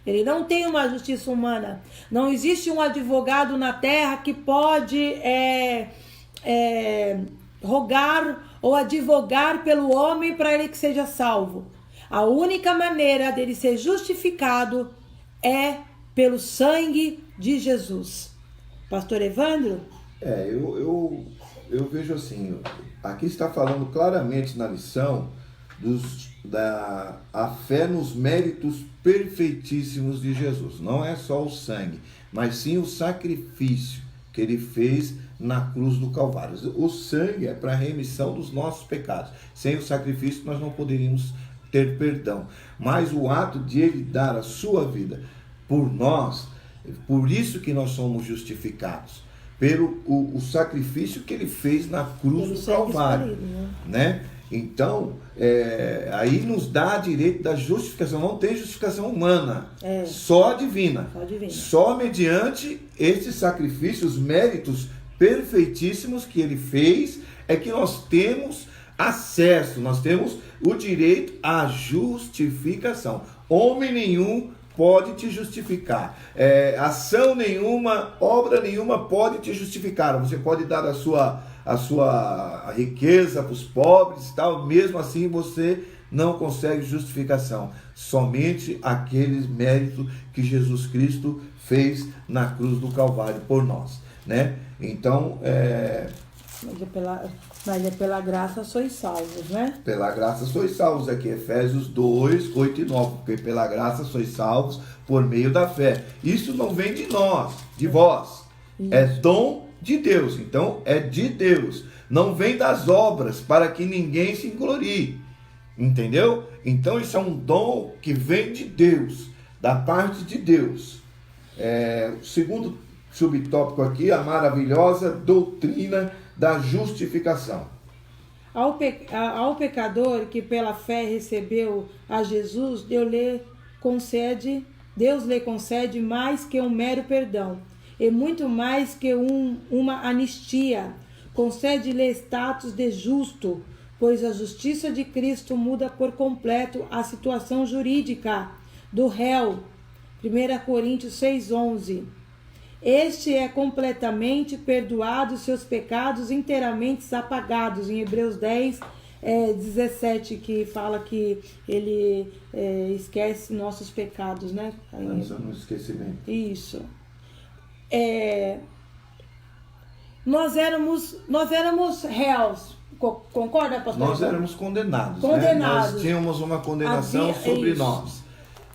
Ele não tem uma justiça humana. Não existe um advogado na terra que pode rogar ou advogar pelo homem para ele que seja salvo. A única maneira dele ser justificado é pelo sangue de Jesus. Pastor Evandro? Eu vejo assim, aqui está falando claramente na lição a fé nos méritos perfeitíssimos de Jesus. Não é só o sangue, mas sim o sacrifício que ele fez na cruz do Calvário. O sangue é para a remissão dos nossos pecados. Sem o sacrifício nós não poderíamos ter perdão. Mas o ato de ele dar a sua vida por nós, por isso que nós somos justificados, pelo o sacrifício que ele fez na cruz do Calvário, né? Então, aí nos dá direito da justificação. Não tem justificação humana, só divina. Só mediante esse sacrifício, os méritos perfeitíssimos que ele fez, é que nós temos acesso, nós temos o direito à justificação. Homem nenhum pode te justificar. Ação nenhuma, obra nenhuma pode te justificar. Você pode dar a sua riqueza para os pobres e tal, mesmo assim você não consegue justificação. Somente aqueles méritos que Jesus Cristo fez na cruz do Calvário por nós, né? Então, Mas é pela graça sois salvos, né? Pela graça sois salvos, aqui Efésios 2, 8 e 9, porque pela graça sois salvos por meio da fé. Isso não vem de nós, de vós, é dom de Deus, então é de Deus, não vem das obras para que ninguém se glorie, entendeu? Então isso é um dom que vem de Deus, da parte de Deus. O segundo subtópico aqui, a maravilhosa doutrina da justificação. Ao pecador que pela fé recebeu a Jesus, Deus lhe concede mais que um mero perdão, e muito mais que uma anistia. Concede-lhe status de justo, pois a justiça de Cristo muda por completo a situação jurídica do réu. 1 Coríntios 6:11. Este é completamente perdoado, seus pecados inteiramente apagados. Em Hebreus 10:17, que fala que ele esquece nossos pecados, né? Não esquecimento. Isso. Nós éramos réus, concorda, pastor? Nós éramos condenados. Né? Nós tínhamos uma condenação sobre nós,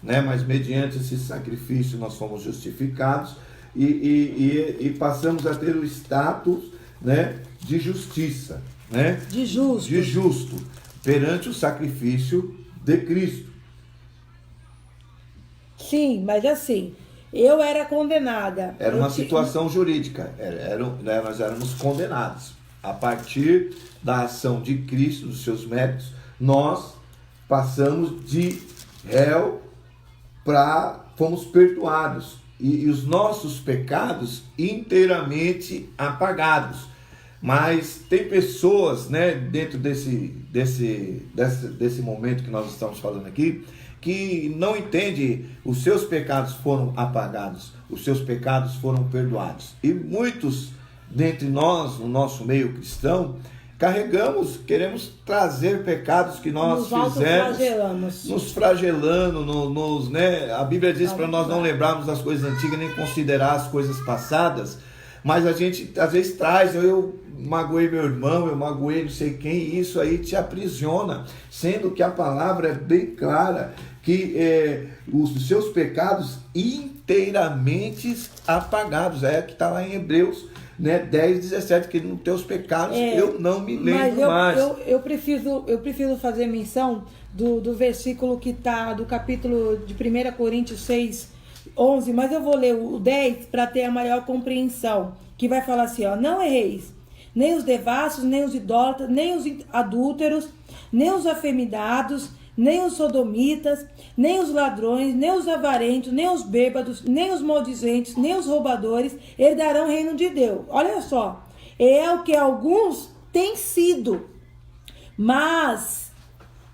né? Mas mediante esse sacrifício nós fomos justificados e passamos a ter o status, né, de justiça, né? De justo perante o sacrifício de Cristo. Sim, mas assim, eu era condenada. Era uma situação jurídica. Nós éramos condenados. A partir da ação de Cristo, dos seus méritos, nós passamos de réu fomos perdoados. E os nossos pecados inteiramente apagados. Mas tem pessoas, né, dentro desse momento que nós estamos falando aqui, que não entende, os seus pecados foram apagados, os seus pecados foram perdoados. E muitos dentre nós, no nosso meio cristão, queremos trazer pecados que nós fizemos, nos flagelando, né? A Bíblia diz para nós não lembrarmos das coisas antigas, nem considerar as coisas passadas, mas a gente às vezes traz, eu magoei meu irmão, eu magoei não sei quem, e isso aí te aprisiona, sendo que a palavra é bem clara, que os seus pecados inteiramente apagados, que está lá em Hebreus, né, 10:17, que nos teus pecados eu não me lembro mais. Eu preciso fazer menção do versículo que está do capítulo de 1 Coríntios 6:11, mas eu vou ler o 10 para ter a maior compreensão, que vai falar assim, ó: não erreis, nem os devassos, nem os idólatras, nem os adúlteros, nem os afeminados, nem os sodomitas, nem os ladrões, nem os avarentos, nem os bêbados, nem os maldizentes, nem os roubadores herdarão o reino de Deus. Olha só, é o que alguns têm sido, mas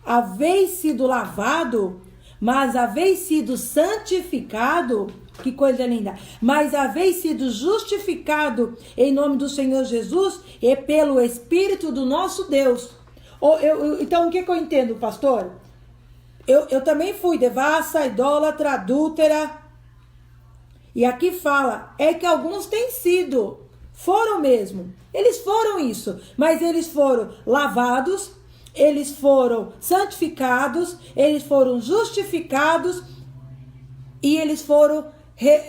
haveis sido lavado, mas haveis sido santificado, que coisa linda, mas haveis sido justificado em nome do Senhor Jesus e pelo Espírito do nosso Deus. Então, o que eu entendo, pastor? Eu também fui devassa, idólatra, adúltera. E aqui fala, é que alguns têm sido, foram mesmo. Eles foram isso, mas eles foram lavados, eles foram santificados, eles foram justificados e eles foram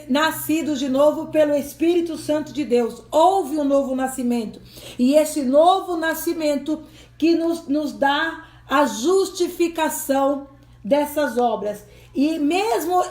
nascidos de novo pelo Espírito Santo de Deus. Houve um novo nascimento. E esse novo nascimento que nos dá a justificação dessas obras. E mesmo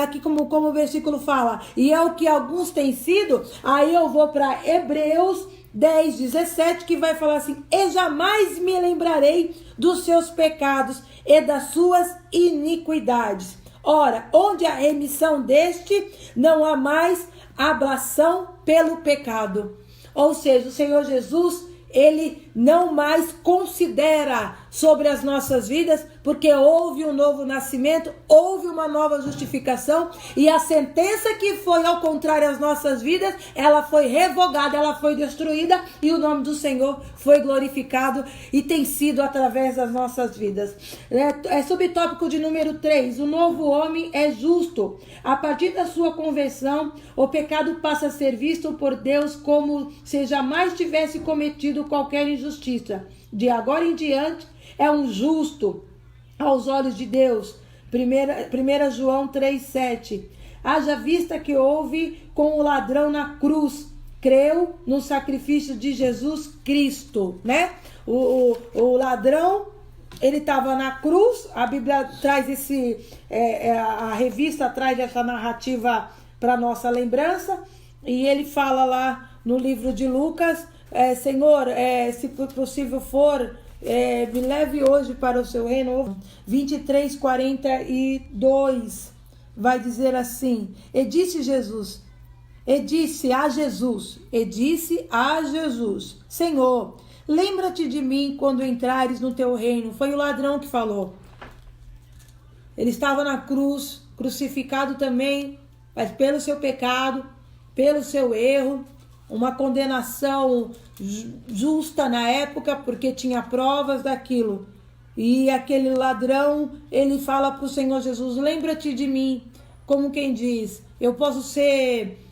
aqui como o versículo fala, e é o que alguns têm sido, aí eu vou para Hebreus 10:17, que vai falar assim: e jamais me lembrarei dos seus pecados e das suas iniquidades. Ora, onde há remissão deste, não há mais ablação pelo pecado. Ou seja, o Senhor Jesus, Ele não mais considera sobre as nossas vidas, porque houve um novo nascimento, houve uma nova justificação, e a sentença que foi ao contrário às nossas vidas, ela foi revogada, ela foi destruída, e o nome do Senhor foi glorificado e tem sido através das nossas vidas. Subtópico de número 3, o novo homem é justo. A partir da sua conversão, o pecado passa a ser visto por Deus como se jamais tivesse cometido qualquer injustiça. De agora em diante, é um justo aos olhos de Deus. 1 João 3,7. Haja vista que houve com o ladrão na cruz, creu no sacrifício de Jesus Cristo, né? O ladrão, ele estava na cruz. A Bíblia traz a revista traz essa narrativa para nossa lembrança, e ele fala lá no livro de Lucas: Senhor, se possível for, me leve hoje para o seu reino. 23:42 vai dizer assim: e disse a Jesus, Senhor, lembra-te de mim quando entrares no teu reino. Foi o ladrão que falou. Ele estava na cruz, crucificado também, mas pelo seu pecado, pelo seu erro, uma condenação justa na época, porque tinha provas daquilo. E aquele ladrão, ele fala para o Senhor Jesus: lembra-te de mim. Como quem diz, eu posso ser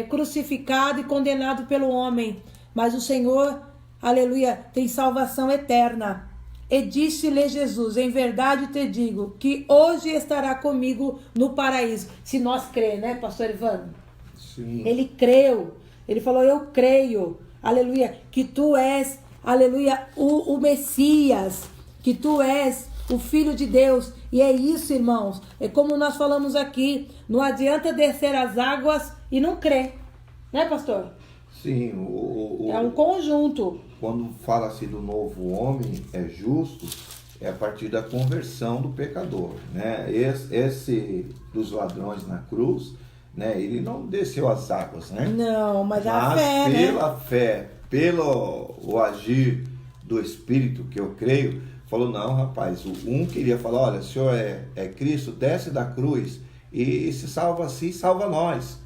crucificado e condenado pelo homem, mas o Senhor, aleluia, tem salvação eterna. E disse-lhe Jesus: em verdade te digo que hoje estará comigo no paraíso. Se nós cremos, né, pastor Evandro? Sim. Ele creu. Ele falou: eu creio, aleluia, que tu és, aleluia, o Messias, que tu és o Filho de Deus. E é isso, irmãos, é como nós falamos aqui, não adianta descer as águas e não crer, né, pastor? Sim. É um conjunto. Quando fala-se do novo homem é justo, é a partir da conversão do pecador, né? Esse dos ladrões na cruz, né? Ele não desceu as águas, né? Não, mas a fé, pela fé, pelo agir do Espírito, que eu creio, falou: não, rapaz, um queria falar: olha, o Senhor é Cristo, desce da cruz e se salva assim, salva nós,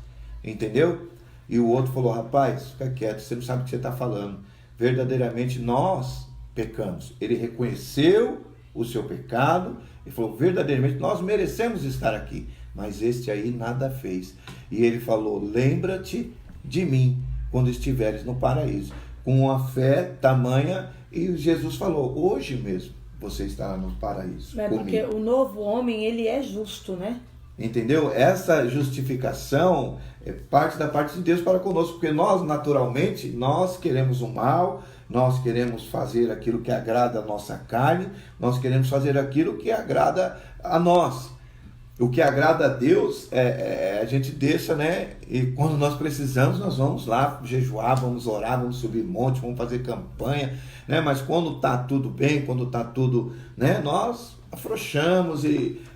entendeu? E o outro falou: rapaz, fica quieto, você não sabe o que você está falando, verdadeiramente nós pecamos. Ele reconheceu o seu pecado e falou: verdadeiramente nós merecemos estar aqui, mas este aí nada fez. E ele falou: lembra-te de mim quando estiveres no paraíso. Com a fé tamanha, e Jesus falou: hoje mesmo você estará no paraíso. Porque o novo homem, ele é justo, né? Entendeu? Essa justificação é parte da parte de Deus para conosco, porque nós, naturalmente, nós queremos o mal, nós queremos fazer aquilo que agrada a nossa carne, nós queremos fazer aquilo que agrada a nós. O que agrada a Deus a gente deixa, né? E quando nós precisamos, nós vamos lá jejuar, vamos orar, vamos subir monte, vamos fazer campanha, né? Mas quando está tudo bem, quando está tudo, né? Nós afrouxamos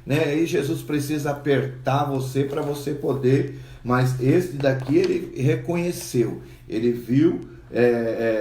né? E Jesus precisa apertar você para você poder. Mas esse daqui ele reconheceu, ele viu.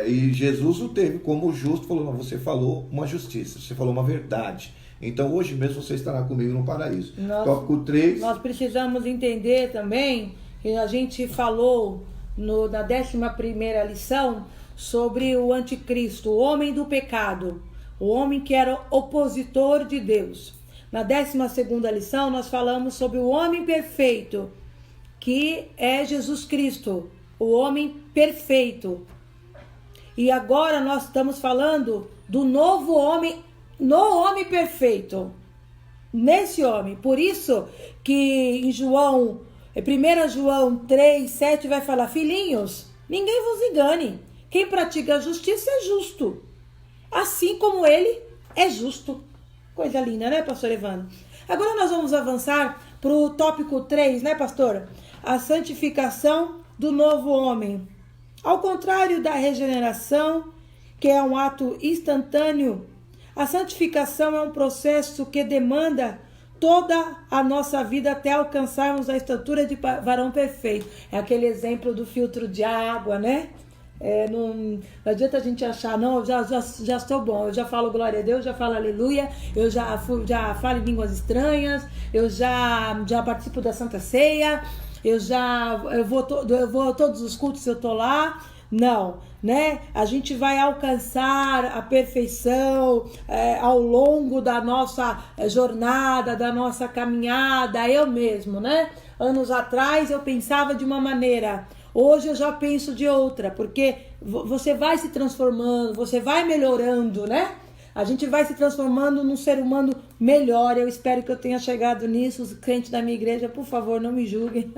E Jesus o teve como justo, falou: não, você falou uma justiça, você falou uma verdade. Então hoje mesmo você estará comigo no paraíso. Tópico 3. Nós precisamos entender também que a gente falou na 11ª lição sobre o anticristo, o homem do pecado, o homem que era opositor de Deus. Na 12ª lição nós falamos sobre o homem perfeito, que é Jesus Cristo, o homem perfeito. E agora nós estamos falando do novo homem, no homem perfeito, nesse homem. Por isso que em 1 João 3:7 vai falar: filhinhos, ninguém vos engane, quem pratica a justiça é justo, assim como ele é justo. Coisa linda, né, pastor Evandro? Agora nós vamos avançar para o tópico 3, né, pastora? A santificação do novo homem. Ao contrário da regeneração, que é um ato instantâneo, a santificação é um processo que demanda toda a nossa vida até alcançarmos a estatura de varão perfeito. É aquele exemplo do filtro de água, né? Não adianta a gente achar, não, já estou bom, eu já falo glória a Deus, já falo aleluia, eu já falo em línguas estranhas, eu já participo da Santa Ceia, eu vou todos os cultos, eu estou lá. Não, né? A gente vai alcançar a perfeição ao longo da nossa jornada, da nossa caminhada. Eu mesmo, né? Anos atrás eu pensava de uma maneira, hoje eu já penso de outra, porque você vai se transformando, você vai melhorando, né? A gente vai se transformando num ser humano melhor. Eu espero que eu tenha chegado nisso. Os crentes da minha igreja, por favor, não me julguem.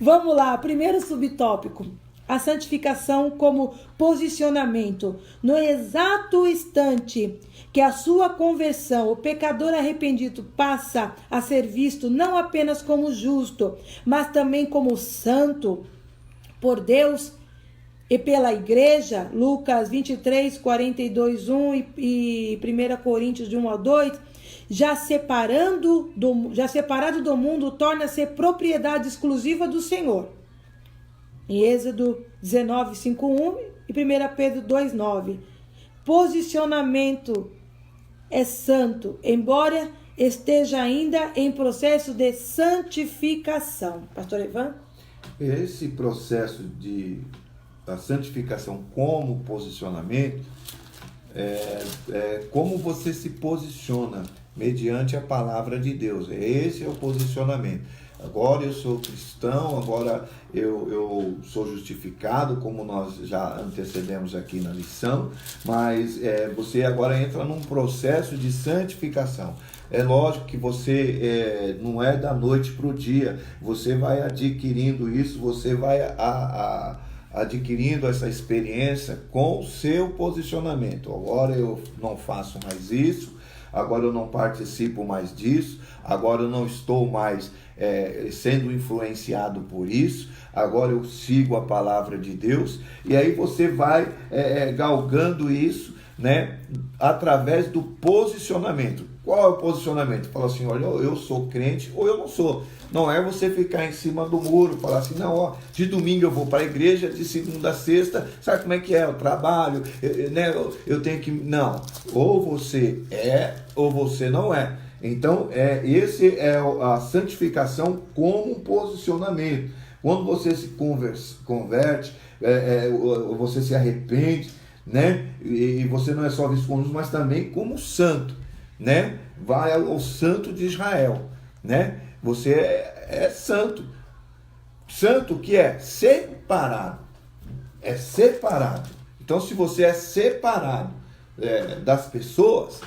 Vamos lá, primeiro subtópico. A santificação como posicionamento. No exato instante que a sua conversão, o pecador arrependido passa a ser visto não apenas como justo, mas também como santo por Deus e pela igreja, Lucas 23, 42, 1 e 1 Coríntios de 1 ao 2, já separado do mundo, torna-se propriedade exclusiva do Senhor. Em Êxodo 19, 5, 1 e 1 Pedro 2, 9. Posicionamento é santo, embora esteja ainda em processo de santificação. Pastor Ivan? Esse processo da santificação como posicionamento como você se posiciona mediante a palavra de Deus. Esse é o posicionamento. Agora eu sou cristão, agora eu sou justificado, como nós já antecedemos aqui na lição, mas você agora entra num processo de santificação. É lógico que você não é da noite para o dia, você vai adquirindo isso, você vai adquirindo essa experiência com o seu posicionamento. Agora eu não faço mais isso, agora eu não participo mais disso, agora eu não estou mais sendo influenciado por isso, agora eu sigo a palavra de Deus, e aí você vai galgando isso, né, através do posicionamento. Qual é o posicionamento? Fala assim: olha, eu sou crente ou eu não sou. Não é você ficar em cima do muro, falar assim: não, ó, de domingo eu vou para a igreja, de segunda a sexta, sabe como é que é? Eu trabalho, né, eu tenho que... Não, ou você é ou você não é. Então, esse é a santificação como um posicionamento. Quando você se converte, você se arrepende, né? E você não é só visto como luz, mas também como santo, né? Vai ao santo de Israel, né? Você é santo. Santo que é separado. É separado. Então, se você é separado das pessoas...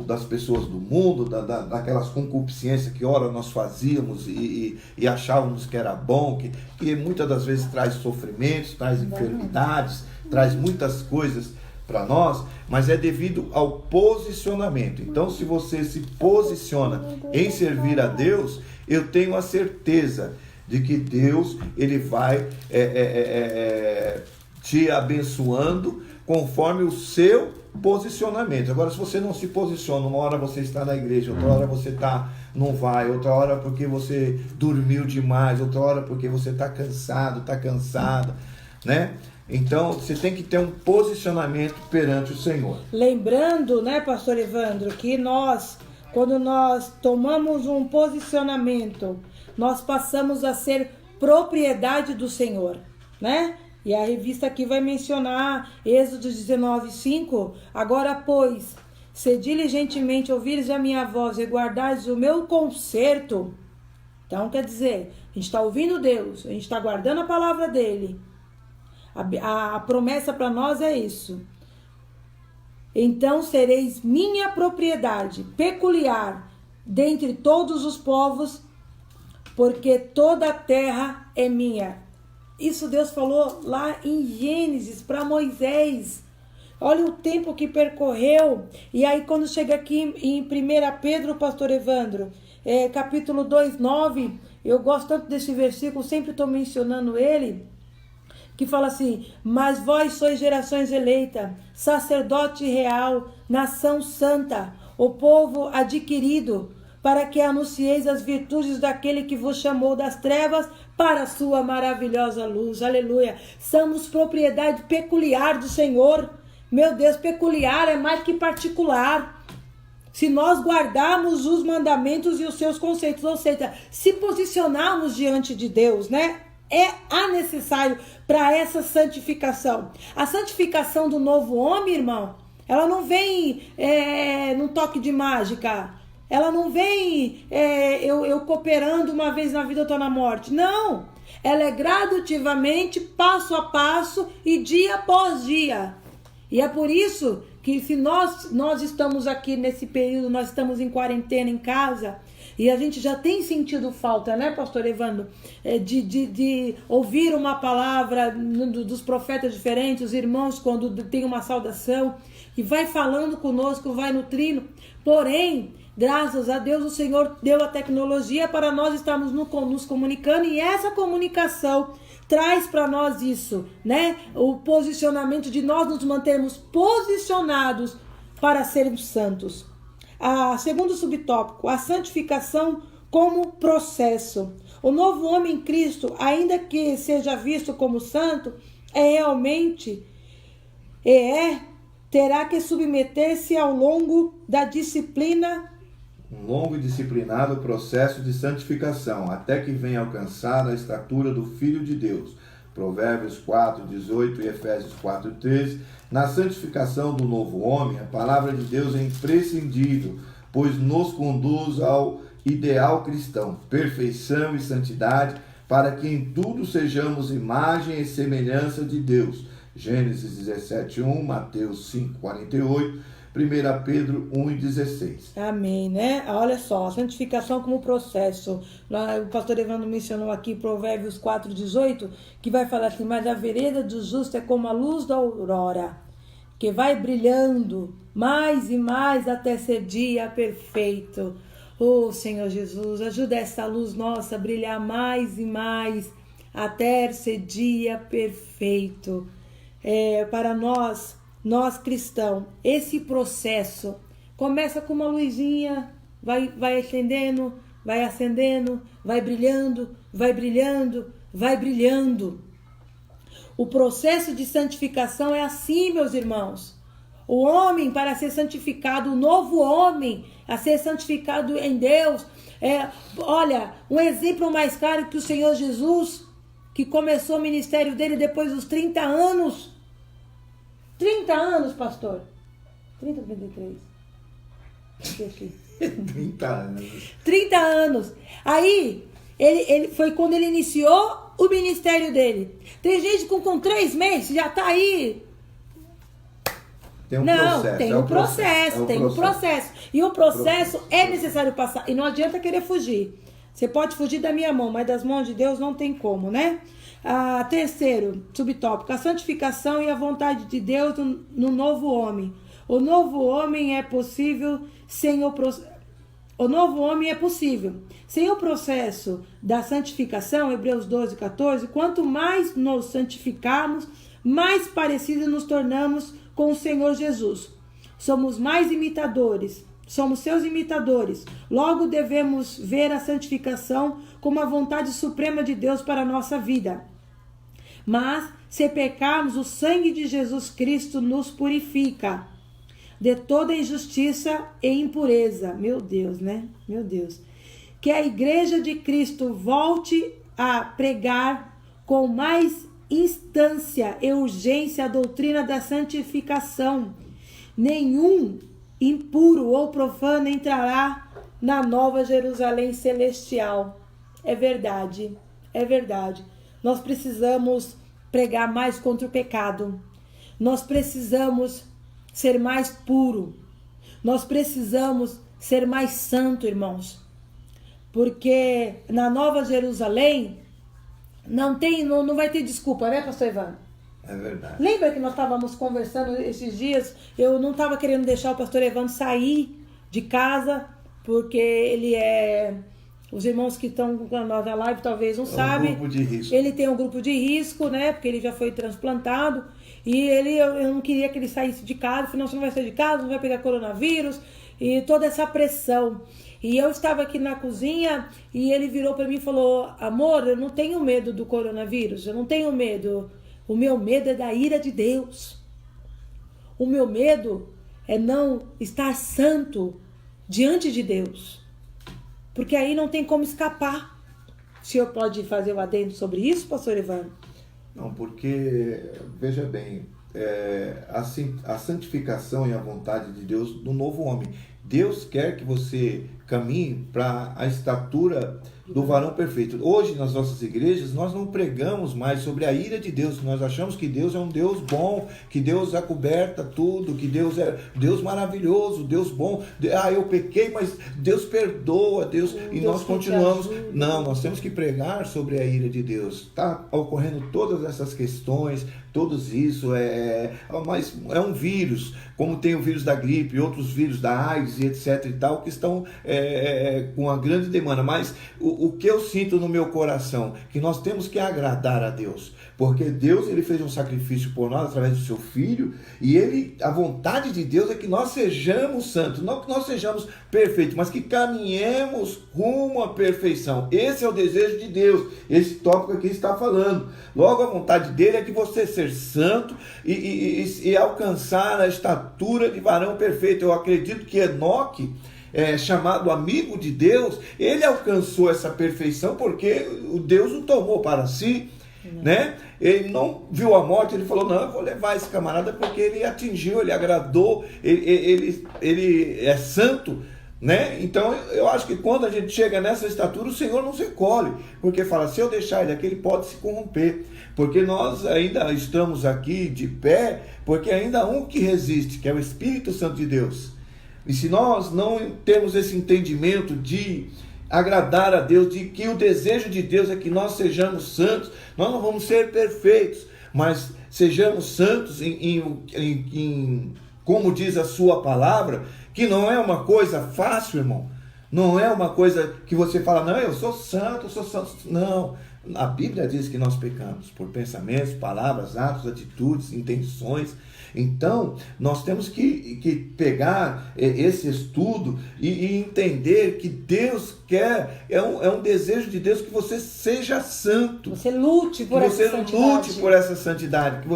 das pessoas do mundo, daquelas concupiscências que ora nós fazíamos e achávamos que era bom, que muitas das vezes traz sofrimentos, traz enfermidades, traz muitas coisas para nós, mas é devido ao posicionamento. Então, se você se posiciona em servir a Deus, eu tenho a certeza de que Deus ele vai te abençoando conforme o seu posicionamento. Agora, se você não se posiciona, uma hora você está na igreja, outra hora você não vai, outra hora porque você dormiu demais, outra hora porque você está cansado, está cansada, né? Então, você tem que ter um posicionamento perante o Senhor. Lembrando, né, pastor Evandro, que quando nós tomamos um posicionamento, nós passamos a ser propriedade do Senhor, né? E a revista aqui vai mencionar Êxodo 19:5. Agora, pois, se diligentemente ouvires a minha voz e guardares o meu conserto. Então, quer dizer, a gente está ouvindo Deus, a gente está guardando a palavra dele. A promessa para nós é isso. Então sereis minha propriedade peculiar dentre todos os povos, porque toda a terra é minha. Isso Deus falou lá em Gênesis para Moisés. Olha o tempo que percorreu. E aí quando chega aqui em 1 Pedro, pastor Evandro, capítulo 2:9, eu gosto tanto desse versículo, sempre estou mencionando ele, que fala assim: mas vós sois gerações eleita, sacerdote real, nação santa, o povo adquirido, para que anuncieis as virtudes daquele que vos chamou das trevas para a sua maravilhosa luz. Aleluia. Somos propriedade peculiar do Senhor. Meu Deus, peculiar é mais que particular. Se nós guardarmos os mandamentos e os seus conceitos, ou seja, se posicionarmos diante de Deus, né? É necessário para essa santificação. A santificação do novo homem, irmão, ela não vem num toque de mágica. Ela não vem eu cooperando uma vez na vida, eu estou na morte. Não. Ela é gradativamente, passo a passo e dia após dia. E é por isso que se nós estamos aqui nesse período, nós estamos em quarentena em casa, e a gente já tem sentido falta, né, pastor Evandro, de ouvir uma palavra dos profetas diferentes, os irmãos quando tem uma saudação, e vai falando conosco, vai nutrindo. Porém, graças a Deus, o Senhor deu a tecnologia para nós estarmos nos comunicando, e essa comunicação traz para nós isso, né? O posicionamento de nós nos mantermos posicionados para sermos santos. Segundo subtópico, a santificação como processo. O novo homem em Cristo, ainda que seja visto como santo, terá que submeter-se ao longo da disciplina. Um longo e disciplinado processo de santificação, até que venha alcançar a estatura do Filho de Deus. Provérbios 4:18 e Efésios 4:13. Na santificação do novo homem, a palavra de Deus é imprescindível, pois nos conduz ao ideal cristão, perfeição e santidade, para que em tudo sejamos imagem e semelhança de Deus. Gênesis 17:1, Mateus 5:48, 1 Pedro 1:16. Amém, né? Olha só, a santificação como processo. O pastor Evandro mencionou aqui Provérbios 4:18, que vai falar assim: mas a vereda do justo é como a luz da aurora, que vai brilhando mais e mais até ser dia perfeito. Oh, Senhor Jesus, ajuda essa luz nossa a brilhar mais e mais até ser dia perfeito. Para nós cristãos, esse processo começa com uma luzinha, vai acendendo, vai acendendo, vai brilhando, vai brilhando, vai brilhando. O processo de santificação é assim, meus irmãos. O homem, para ser santificado, o novo homem a ser santificado em Deus, olha, um exemplo mais claro que o Senhor Jesus, que começou o ministério dele depois dos 30 anos. 30 anos, pastor? 30 ou 33? 30 anos. 30 anos. Aí, ele foi quando ele iniciou o ministério dele. Tem gente com 3 meses, já está aí. Tem um processo. Tem um processo. E o processo é necessário passar. E não adianta querer fugir. Você pode fugir da minha mão, mas das mãos de Deus não tem como, né? Terceiro subtópico, a santificação e a vontade de Deus no novo homem. O novo homem é possível sem o processo. O novo homem é possível. Sem o processo da santificação, Hebreus 12, 14, quanto mais nos santificarmos, mais parecidos nos tornamos com o Senhor Jesus. Somos mais imitadores, somos seus imitadores. Logo devemos ver a santificação como a vontade suprema de Deus para a nossa vida. Mas, se pecarmos, o sangue de Jesus Cristo nos purifica de toda injustiça e impureza. Meu Deus, né? Meu Deus. Que a igreja de Cristo volte a pregar com mais instância e urgência a doutrina da santificação. Nenhum impuro ou profano entrará na nova Jerusalém celestial. É verdade, é verdade. Nós precisamos pregar mais contra o pecado. Nós precisamos ser mais puro. Nós precisamos ser mais santo, irmãos. Porque na Nova Jerusalém não vai ter desculpa, né, pastor Evandro? É verdade. Lembra que nós estávamos conversando esses dias? Eu não estava querendo deixar o pastor Evandro sair de casa, porque ele é... Os irmãos que estão na live talvez não sabem. Grupo de risco. Ele tem um grupo de risco, né? Porque ele já foi transplantado. E eu não queria que ele saísse de casa. Falei, não, você não vai sair de casa, não vai pegar coronavírus. E toda essa pressão. E eu estava aqui na cozinha e ele virou para mim e falou, amor, eu não tenho medo do coronavírus. Eu não tenho medo. O meu medo é da ira de Deus. O meu medo é não estar santo diante de Deus. Porque aí não tem como escapar. O senhor pode fazer o adendo sobre isso, pastor Evandro? Não, porque, veja bem, a santificação e a vontade de Deus no novo homem. Deus quer que você caminhe para a estatura do varão perfeito. Hoje, nas nossas igrejas, nós não pregamos mais sobre a ira de Deus. Nós achamos que Deus é um Deus bom, que Deus acoberta tudo, que Deus é Deus maravilhoso, Deus bom. Eu pequei, mas Deus perdoa, Deus e Deus nós continuamos. Não, nós temos que pregar sobre a ira de Deus. Está ocorrendo todas essas questões, todos isso, mas é um vírus, como tem o vírus da gripe, outros vírus da AIDS e etc e tal, que estão com uma grande demanda. Mas o que eu sinto no meu coração, que nós temos que agradar a Deus, porque Deus, ele fez um sacrifício por nós através do seu Filho, e a vontade de Deus é que nós sejamos santos, não que nós sejamos perfeitos, mas que caminhemos rumo à perfeição. Esse é o desejo de Deus, esse tópico aqui está falando. Logo, a vontade dele é que você ser santo e alcançar a estatura de varão perfeito. Eu acredito que Enoque, chamado amigo de Deus, ele alcançou essa perfeição porque o Deus o tomou para si, né? Ele não viu a morte, ele falou, não, eu vou levar esse camarada porque ele atingiu, ele agradou, ele é santo, né? Então eu acho que quando a gente chega nessa estatura, o Senhor não se recolhe, porque fala, se eu deixar ele aqui, ele pode se corromper, porque nós ainda estamos aqui de pé, porque ainda há um que resiste, que é o Espírito Santo de Deus. E se nós não temos esse entendimento de agradar a Deus, de que o desejo de Deus é que nós sejamos santos, nós não vamos ser perfeitos, mas sejamos santos em como diz a sua palavra, que não é uma coisa fácil, irmão. Não é uma coisa que você fala, não, eu sou santo. Não. A Bíblia diz que nós pecamos por pensamentos, palavras, atos, atitudes, intenções. Então, nós temos que pegar esse estudo e entender que Deus quer, é um desejo de Deus que você seja santo. Você lute por essa santidade. Você lute por essa santidade.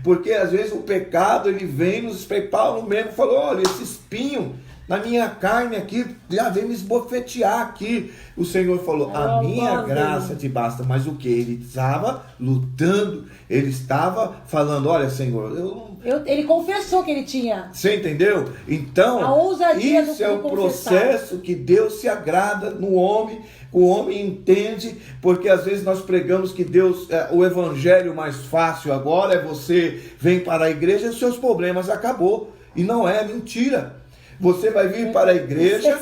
Porque às vezes o pecado, ele vem nos espelhos. Paulo mesmo falou, olha, esse espinho na minha carne aqui, já vem me esbofetear aqui. O Senhor falou, a minha graça te basta. Mas o que? Ele estava lutando, ele estava falando, olha, Senhor, ele confessou que ele tinha. Você entendeu? Então, a ousadia isso é o processo que Deus se agrada no homem. O homem entende, porque às vezes nós pregamos que Deus, o evangelho mais fácil agora é você vem para a igreja e os seus problemas acabou. E não é mentira. Você vai vir para a igreja,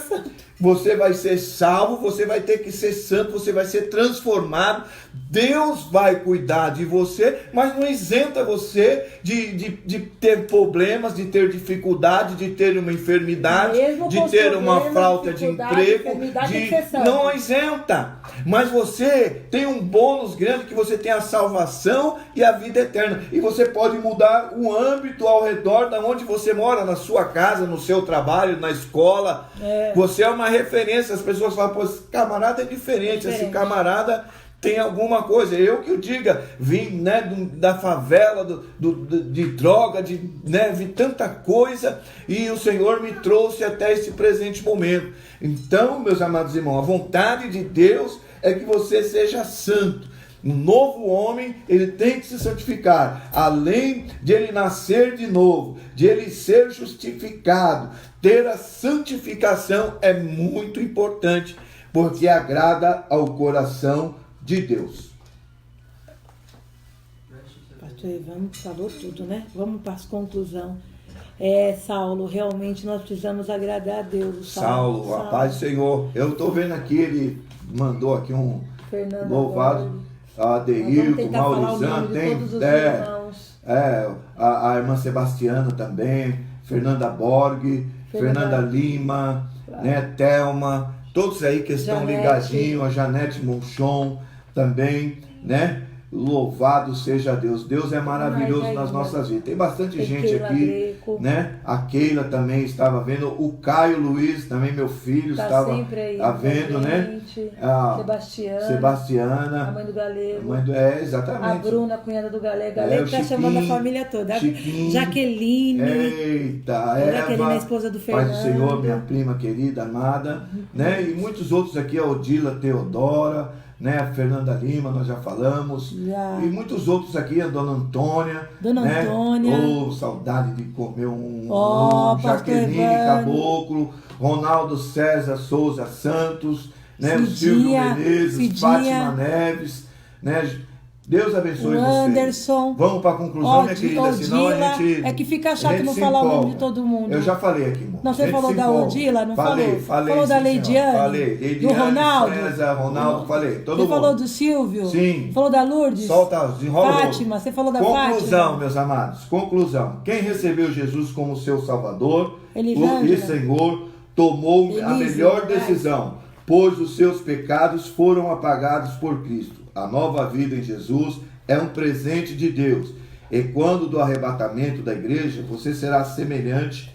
você vai ser salvo, você vai ter que ser santo, você vai ser transformado. Deus vai cuidar de você, mas não isenta você de ter problemas, de ter dificuldade, de ter uma enfermidade, Mesmo de com ter uma problema, falta de dificuldade, emprego. enfermidade, tem que ser santo. Não isenta. Mas você tem um bônus grande, que você tem a salvação e a vida eterna. E você pode mudar o âmbito ao redor da onde você mora, na sua casa, no seu trabalho, na escola. Você é uma referência. As pessoas falam, pô, esse camarada é diferente. Esse camarada tem alguma coisa. Eu que o diga, vim, né, da favela, de droga, vi tanta coisa, e o Senhor me trouxe até esse presente momento. Então, meus amados irmãos, a vontade de Deus é que você seja santo. Um novo homem, ele tem que se santificar, além de ele nascer de novo, de ele ser justificado. Ter a santificação é muito importante, porque agrada ao coração de Deus. Pastor Ivan falou tudo, né? Vamos para as conclusões. Saulo, realmente nós precisamos agradar a Deus. Saulo, a paz do Senhor. Eu estou vendo aqui, ele mandou aqui um Fernando louvado. A Adeilton, Maurizano, tem a irmã Sebastiana também, Fernanda Borg, Fernanda Lima, né, Thelma, todos aí que estão ligadinhos, a Janete Monchon também, né? Louvado seja Deus. Deus é maravilhoso nas nossas vidas. Tem bastante gente aqui, né? A Keila também estava vendo. O Caio Luiz também, meu filho, estava vendo, né? A Sebastiana, a mãe do Galego. Exatamente. A Bruna, a cunhada do Galego. Galego está chamando a família toda. Chiquinho, Jaqueline. Eita, Jaqueline, a esposa do Fernando. Pai do Senhor, minha prima querida, amada, né? E muitos outros aqui, a Odila Teodora, né, a Fernanda Lima, nós já falamos, e muitos outros aqui, a Dona Antônia, saudade de comer um Jaqueline Caboclo, Ronaldo César Souza Santos, né, o Silvio Menezes, Fátima Neves, né, Deus abençoe você. Anderson. Vamos para a conclusão, minha querida, senão a gente... É que fica chato não falar o nome de todo mundo. Eu já falei aqui, irmão. Não, você falou da Odila, não falou? Falou da Leidiane? Falei. Leidiane, do Ronaldo? César, Ronaldo, falei. Todo mundo. Você falou do Silvio? Sim. Falou da Lourdes? Solta, desenrola. Fátima, você falou da Fátima? Conclusão, meus amados, conclusão. Quem recebeu Jesus como seu Salvador e Senhor, tomou a melhor decisão, pois os seus pecados foram apagados por Cristo. A nova vida em Jesus é um presente de Deus. E quando do arrebatamento da igreja, você será semelhante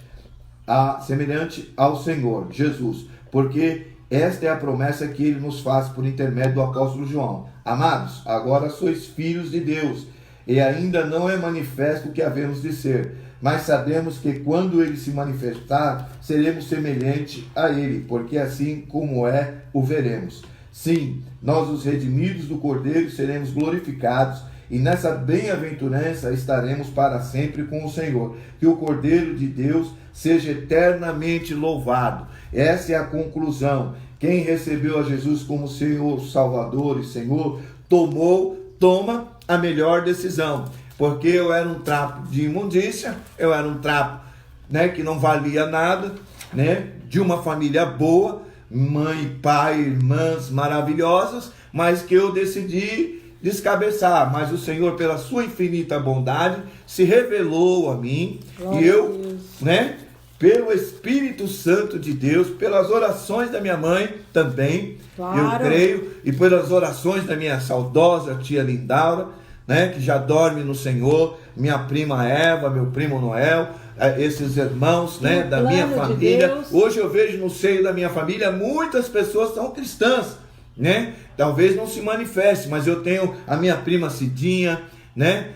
ao Senhor Jesus, porque esta é a promessa que ele nos faz por intermédio do apóstolo João. Amados, agora sois filhos de Deus, e ainda não é manifesto o que havemos de ser, mas sabemos que quando ele se manifestar, seremos semelhante a ele, porque assim como é, o veremos. Sim, nós os redimidos do Cordeiro seremos glorificados, e nessa bem-aventurança estaremos para sempre com o Senhor. Que o Cordeiro de Deus seja eternamente louvado. Essa é a conclusão. Quem recebeu a Jesus como Senhor, Salvador e Senhor, toma a melhor decisão. Porque eu era um trapo de imundícia, eu era um trapo, né, que não valia nada, né, de uma família boa, mãe, pai, irmãs maravilhosas, mas que eu decidi descabeçar. Mas o Senhor, pela sua infinita bondade, se revelou a mim. Glória, e eu, né, pelo Espírito Santo de Deus, pelas orações da minha mãe também, eu creio, e pelas orações da minha saudosa tia Lindaura, né, que já dorme no Senhor, minha prima Eva, meu primo Noel, esses irmãos, né, da minha família. Hoje eu vejo no seio da minha família muitas pessoas são cristãs, né? Talvez não se manifeste, mas eu tenho a minha prima Cidinha, né?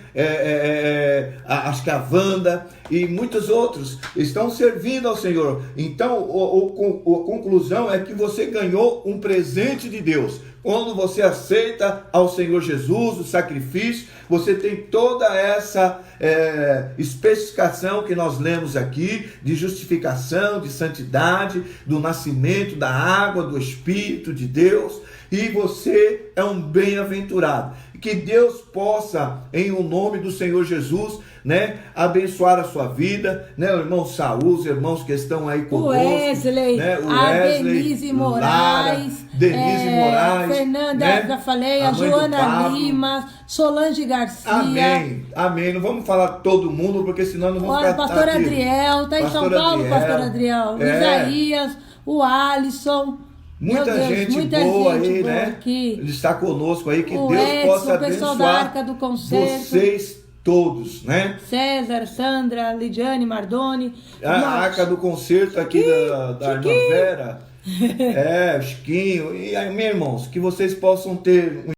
Acho que a Wanda e muitos outros estão servindo ao Senhor. Então a conclusão é que você ganhou um presente de Deus. Quando você aceita ao Senhor Jesus, o sacrifício, você tem toda essa especificação que nós lemos aqui, de justificação, de santidade, do nascimento da água, do Espírito de Deus, e você é um bem-aventurado. que Deus possa, em o nome do Senhor Jesus, né, abençoar a sua vida, né, o irmão Saúl, os irmãos que estão aí conosco, Wesley, né, o a Wesley, Denise Lara, Moraes, Denise Moraes, Fernanda, né, já falei, a mãe do Joana Pablo. Lima, Solange Garcia. Amém, amém. Não vamos falar todo mundo, porque senão não vamos Olha, ficar pastor aqui. Adriel, tá em São Pastor Paulo, Adriel, pastor Adriel. é. Isaías, o Alisson. Meu Muita Deus, gente muita boa gente aí, boa né? aqui. Ele está conosco aí, que O Deus Edson, possa o pessoal da abençoar Arca do Concerto. vocês todos, né? César, Sandra, Lidiane, Mardoni. A Arca do Concerto aqui da irmã Vera, Chiquinho, e aí, meus irmãos, que vocês possam ter